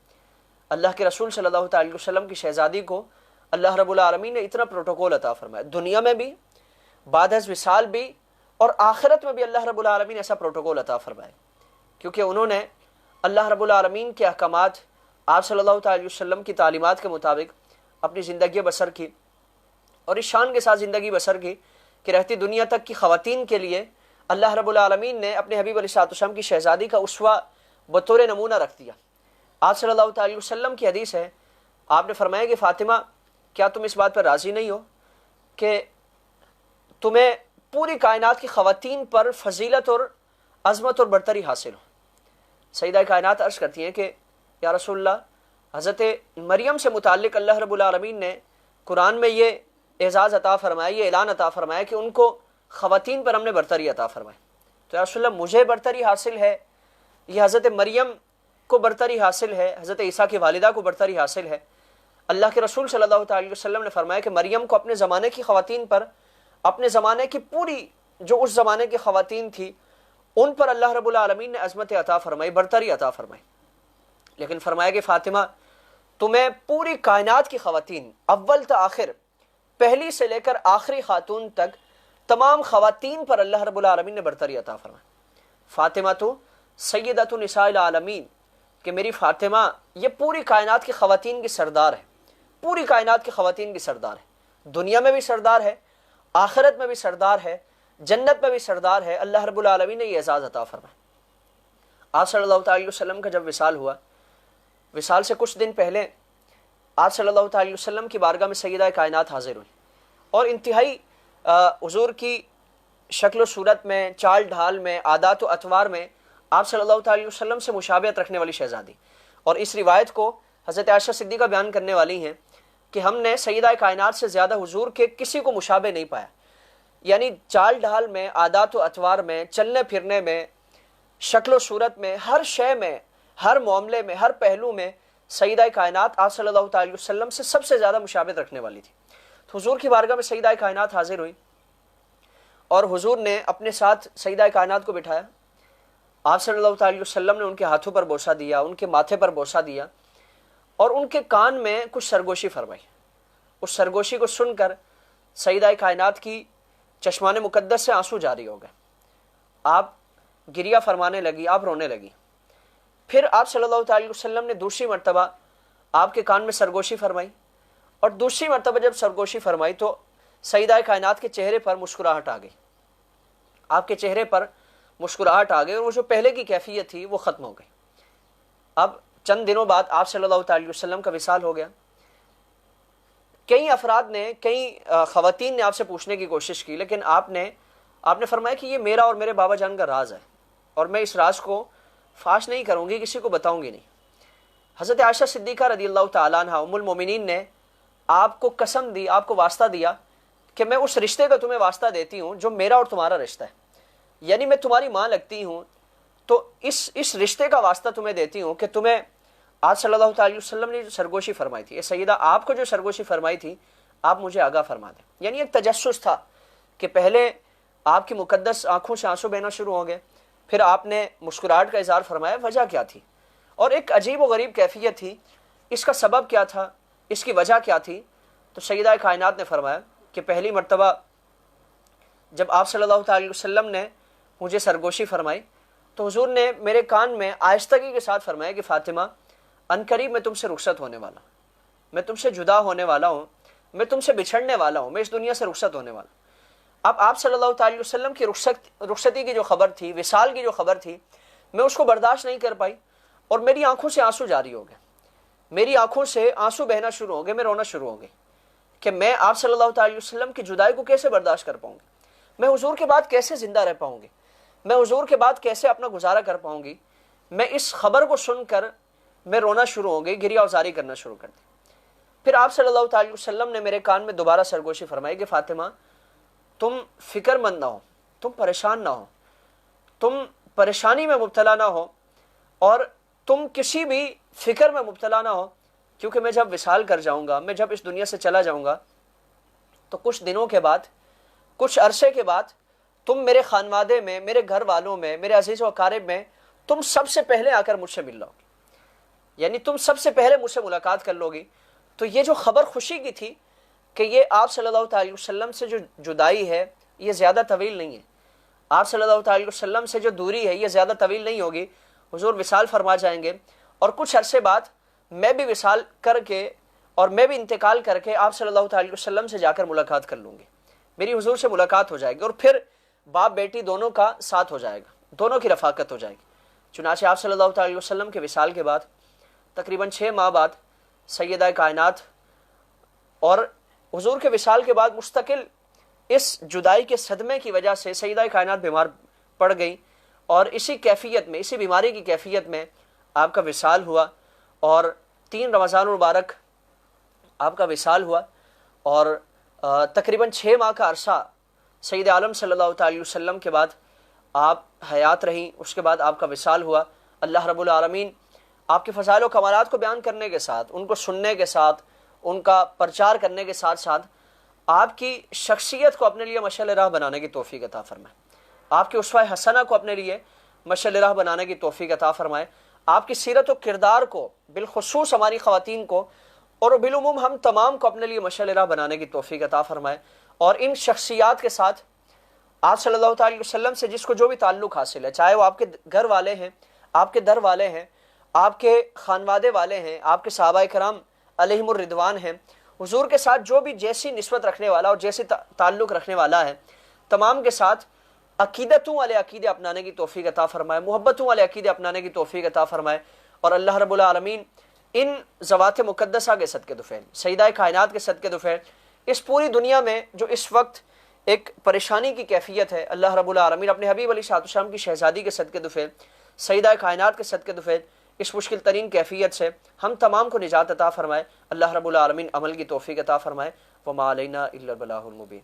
اللہ کے رسول صلی اللہ علیہ وسلم کی شہزادی کو اللہ رب العالمین نے اتنا پروٹوکول عطا فرمایا، دنیا میں بھی، بعد از وصال بھی، اور آخرت میں بھی اللہ رب العالمین ایسا پروٹوکول عطا فرمائے، کیونکہ انہوں نے اللہ رب العالمین کے احکامات، آپ صلی اللہ علیہ وسلم کی تعلیمات کے مطابق اپنی زندگی بسر کی، اور اس شان کے ساتھ زندگی بسر کی کہ رہتی دنیا تک کی خواتین کے لیے اللہ رب العالمین نے اپنے حبیب علیہ السلام کی شہزادی کا اسوہ بطور نمونہ رکھ دیا. آپ صلی اللہ علیہ وسلم کی حدیث ہے، آپ نے فرمایا کہ فاطمہ کیا تم اس بات پر راضی نہیں ہو کہ تمہیں پوری کائنات کی خواتین پر فضیلت اور عظمت اور برتری حاصل ہو؟ سیدہ کائنات عرض کرتی ہیں کہ یا رسول اللہ، حضرت مریم سے متعلق اللہ رب العالمین نے قرآن میں یہ اعزاز عطا فرمایا، یہ اعلان عطا فرمایا کہ ان کو خواتین پر ہم نے برتری عطا فرمائی. تو یا رسول اللہ مجھے برتری حاصل ہے، یہ حضرت مریم کو برتری حاصل ہے، حضرت عیسیٰ کی والدہ کو برتری حاصل ہے؟ اللہ کے رسول صلی اللہ علیہ وسلم نے فرمایا کہ مریم کو اپنے زمانے کی خواتین پر، اپنے زمانے کی پوری جو اس زمانے کی خواتین تھی ان پر اللہ رب العالمین نے عظمت عطا فرمائی، برتری عطا فرمائی. لیکن فرمایا کہ فاطمہ تمہیں پوری کائنات کی خواتین اول تا آخر، پہلی سے لے کر آخری خاتون تک تمام خواتین پر اللہ رب العالمین نے برتری عطا فرمائی. فاطمہ تو سیدۃ نساء العالمین، کہ میری فاطمہ یہ پوری کائنات کی خواتین کی سردار ہے، پوری کائنات کی خواتین کی سردار ہے، دنیا میں بھی سردار ہے، آخرت میں بھی سردار ہے، جنت میں بھی سردار ہے. اللہ رب العالمین نے یہ اعزاز عطا فرمایا. آپ صلی اللہ علیہ وسلم کا جب وصال ہوا، وصال سے کچھ دن پہلے آپ صلی اللہ علیہ وسلم کی بارگاہ میں سیدہ کائنات حاضر ہوئی، اور انتہائی حضور کی شکل و صورت میں، چال ڈھال میں، عادات و اطوار میں آپ صلی اللہ علیہ وسلم سے مشابہت رکھنے والی شہزادی. اور اس روایت کو حضرت عائشہ صدیقہ بیان کرنے والی ہیں کہ ہم نے سیدہ کائنات سے زیادہ حضور کے کسی کو مشابہ نہیں پایا. یعنی چال ڈھال میں، عادات و اطوار میں، چلنے پھرنے میں، شکل و صورت میں، ہر شے میں، ہر معاملے میں، ہر پہلو میں سیدہ کائنات آپ صلی اللہ علیہ وسلم سے سب سے زیادہ مشابہت رکھنے والی تھی. تو حضور کی بارگاہ میں سیدہ کائنات حاضر ہوئی، اور حضور نے اپنے ساتھ سیدہ کائنات کو بٹھایا. آپ صلی اللہ علیہ وسلم نے ان کے ہاتھوں پر بوسہ دیا، ان کے ماتھے پر بوسہ دیا، اور ان کے کان میں کچھ سرگوشی فرمائی. اس سرگوشی کو سن کر سیدہ کائنات کی چشمان مقدس سے آنسو جاری ہو گئے. آپ گریہ فرمانے لگی، آپ رونے لگی. پھر آپ صلی اللہ علیہ وسلم نے دوسری مرتبہ آپ کے کان میں سرگوشی فرمائی، اور دوسری مرتبہ جب سرگوشی فرمائی تو سیدہ کائنات کے چہرے پر مسکراہٹ آ گئی. آپ کے چہرے پر مسکراہٹ آ گئی، اور وہ جو پہلے کی کیفیت تھی وہ ختم ہو گئی. اب چند دنوں بعد آپ صلی اللہ علیہ وسلم کا وصال ہو گیا. کئی افراد نے، کئی خواتین نے آپ سے پوچھنے کی کوشش کی، لیکن آپ نے فرمایا کہ یہ میرا اور میرے بابا جان کا راز ہے، اور میں اس راز کو فاش نہیں کروں گی، کسی کو بتاؤں گی نہیں. حضرت عائشہ صدیقہ رضی اللہ تعالیٰ عنہ ام المومنین نے آپ کو قسم دی، آپ کو واسطہ دیا کہ میں اس رشتے کا تمہیں واسطہ دیتی ہوں جو میرا اور تمہارا رشتہ ہے. یعنی میں تمہاری ماں لگتی ہوں، تو اس رشتے کا واسطہ تمہیں دیتی ہوں کہ تمہیں آج صلی اللہ علیہ وسلم نے جو سرگوشی فرمائی تھی، یہ سیدہ آپ کو جو سرگوشی فرمائی تھی، آپ مجھے آگاہ فرما دیں. یعنی ایک تجسس تھا کہ پہلے آپ کی مقدس آنکھوں سے آنسو بہنا شروع ہو گئے، پھر آپ نے مسکراہٹ کا اظہار فرمایا. وجہ کیا تھی؟ اور ایک عجیب و غریب کیفیت تھی. اس کا سبب کیا تھا؟ اس کی وجہ کیا تھی؟ تو سیدہ کائنات نے فرمایا کہ پہلی مرتبہ جب آپ صلی اللہ علیہ وسلم نے مجھے سرگوشی فرمائی تو حضور نے میرے کان میں آہستگی کے ساتھ فرمایا کہ فاطمہ عنقریب میں تم سے رخصت ہونے والا. میں تم سے جدا ہونے والا ہوں، میں تم سے بچھڑنے والا ہوں، میں اس دنیا سے رخصت ہونے والا ہوں۔ اب آپ صلی اللہ تعالی وسلم کی رخصتی کی جو خبر تھی، وصال کی جو خبر تھی، میں اس کو برداشت نہیں کر پائی اور میری آنکھوں سے آنسو جاری ہو گئے، میری آنکھوں سے آنسو بہنا شروع ہو گئے، میں رونا شروع ہو گئی کہ میں آپ صلی اللہ تعالی وسلم کی جدائی کو کیسے برداشت کر پاؤں گی، میں حضور کے بعد کیسے زندہ رہ پاؤں گی، میں حضور کے بعد کیسے اپنا گزارا کر پاؤں گی۔ میں اس خبر کو سن کر میں رونا شروع ہو گئی، گریہ وزاری کرنا شروع کر دی۔ پھر آپ صلی اللہ تعالی وسلم نے میرے کان میں دوبارہ سرگوشی فرمائی کہ فاطمہ تم فکر مند نہ ہو، تم پریشان نہ ہو، تم پریشانی میں مبتلا نہ ہو اور تم کسی بھی فکر میں مبتلا نہ ہو، کیونکہ میں جب وصال کر جاؤں گا، میں جب اس دنیا سے چلا جاؤں گا تو کچھ دنوں کے بعد، کچھ عرصے کے بعد تم میرے خانوادے میں، میرے گھر والوں میں، میرے عزیز و اقارب میں تم سب سے پہلے آ کر مجھ سے مل لو گی، یعنی تم سب سے پہلے مجھ سے ملاقات کر لو گی۔ تو یہ جو خبر خوشی کی تھی کہ یہ آپ صلی اللہ تعالی وسلم سے جو جدائی ہے یہ زیادہ طویل نہیں ہے، آپ صلی اللہ تعالی وسلم سے جو دوری ہے یہ زیادہ طویل نہیں ہوگی، حضور وصال فرما جائیں گے اور کچھ عرصے بعد میں بھی وصال کر کے اور میں بھی انتقال کر کے آپ صلی اللہ تعالی وسلم سے جا کر ملاقات کر لوں گی، میری حضور سے ملاقات ہو جائے گی اور پھر باپ بیٹی دونوں کا ساتھ ہو جائے گا، دونوں کی رفاقت ہو جائے گی۔ چنانچہ آپ صلی اللہ تعالی وسلم کے وصال کے بعد تقریباً 6 ماہ بعد سیدہ کائنات اور حضور کے وصال کے بعد مستقل اس جدائی کے صدمے کی وجہ سے سیدہ کائنات بیمار پڑ گئی اور اسی کیفیت میں، اسی بیماری کی کیفیت میں آپ کا وصال ہوا اور 3 رمضان المبارک آپ کا وصال ہوا اور تقریباً 6 ماہ کا عرصہ سید عالم صلی اللہ تعالی وسلم کے بعد آپ حیات رہیں، اس کے بعد آپ کا وصال ہوا۔ اللہ رب العالمین آپ کے فضائل و کمالات کو بیان کرنے کے ساتھ، ان کو سننے کے ساتھ، ان کا پرچار کرنے کے ساتھ ساتھ آپ کی شخصیت کو اپنے لیے مشعل راہ بنانے کی توفیق عطا فرمائے، آپ کی اسوہ حسنہ کو اپنے لیے مشعل راہ بنانے کی توفیق عطا فرمائے، آپ کی سیرت و کردار کو، بالخصوص ہماری خواتین کو اور بالعموم ہم تمام کو اپنے لیے مشعل راہ بنانے کی توفیق عطا فرمائے، اور ان شخصیات کے ساتھ آپ صلی اللہ تعالی وسلم سے جس کو جو بھی تعلق حاصل ہے، چاہے وہ آپ کے گھر والے ہیں، آپ کے در والے ہیں، آپ کے خانوادے والے ہیں، آپ کے صحابہ کرام علیہم الرضوان ہیں، حضور کے ساتھ جو بھی جیسی نسبت رکھنے والا اور جیسی تعلق رکھنے والا ہے، تمام کے ساتھ عقیدتوں والے عقیدے اپنانے کی توفیق عطا فرمائے، محبتوں والے عقیدے اپنانے کی توفیق عطا فرمائے، اور اللہ رب العالمین ان ذوات مقدسہ کے صدقے دفعل، سیدہ کائنات کے صدقے دفعل، اس پوری دنیا میں جو اس وقت ایک پریشانی کی کیفیت ہے، اللہ رب العالمین اپنے حبیب علیہ الصلوۃ والسلام کی شہزادی کے صدقے دفعل، سیدہ کائنات کے صدقے دفعل، اس مشکل ترین کیفیت سے ہم تمام کو نجات عطا فرمائے، اللہ رب العالمین عمل کی توفیق عطا فرمائے۔ وما علینا الا البلاغ المبین۔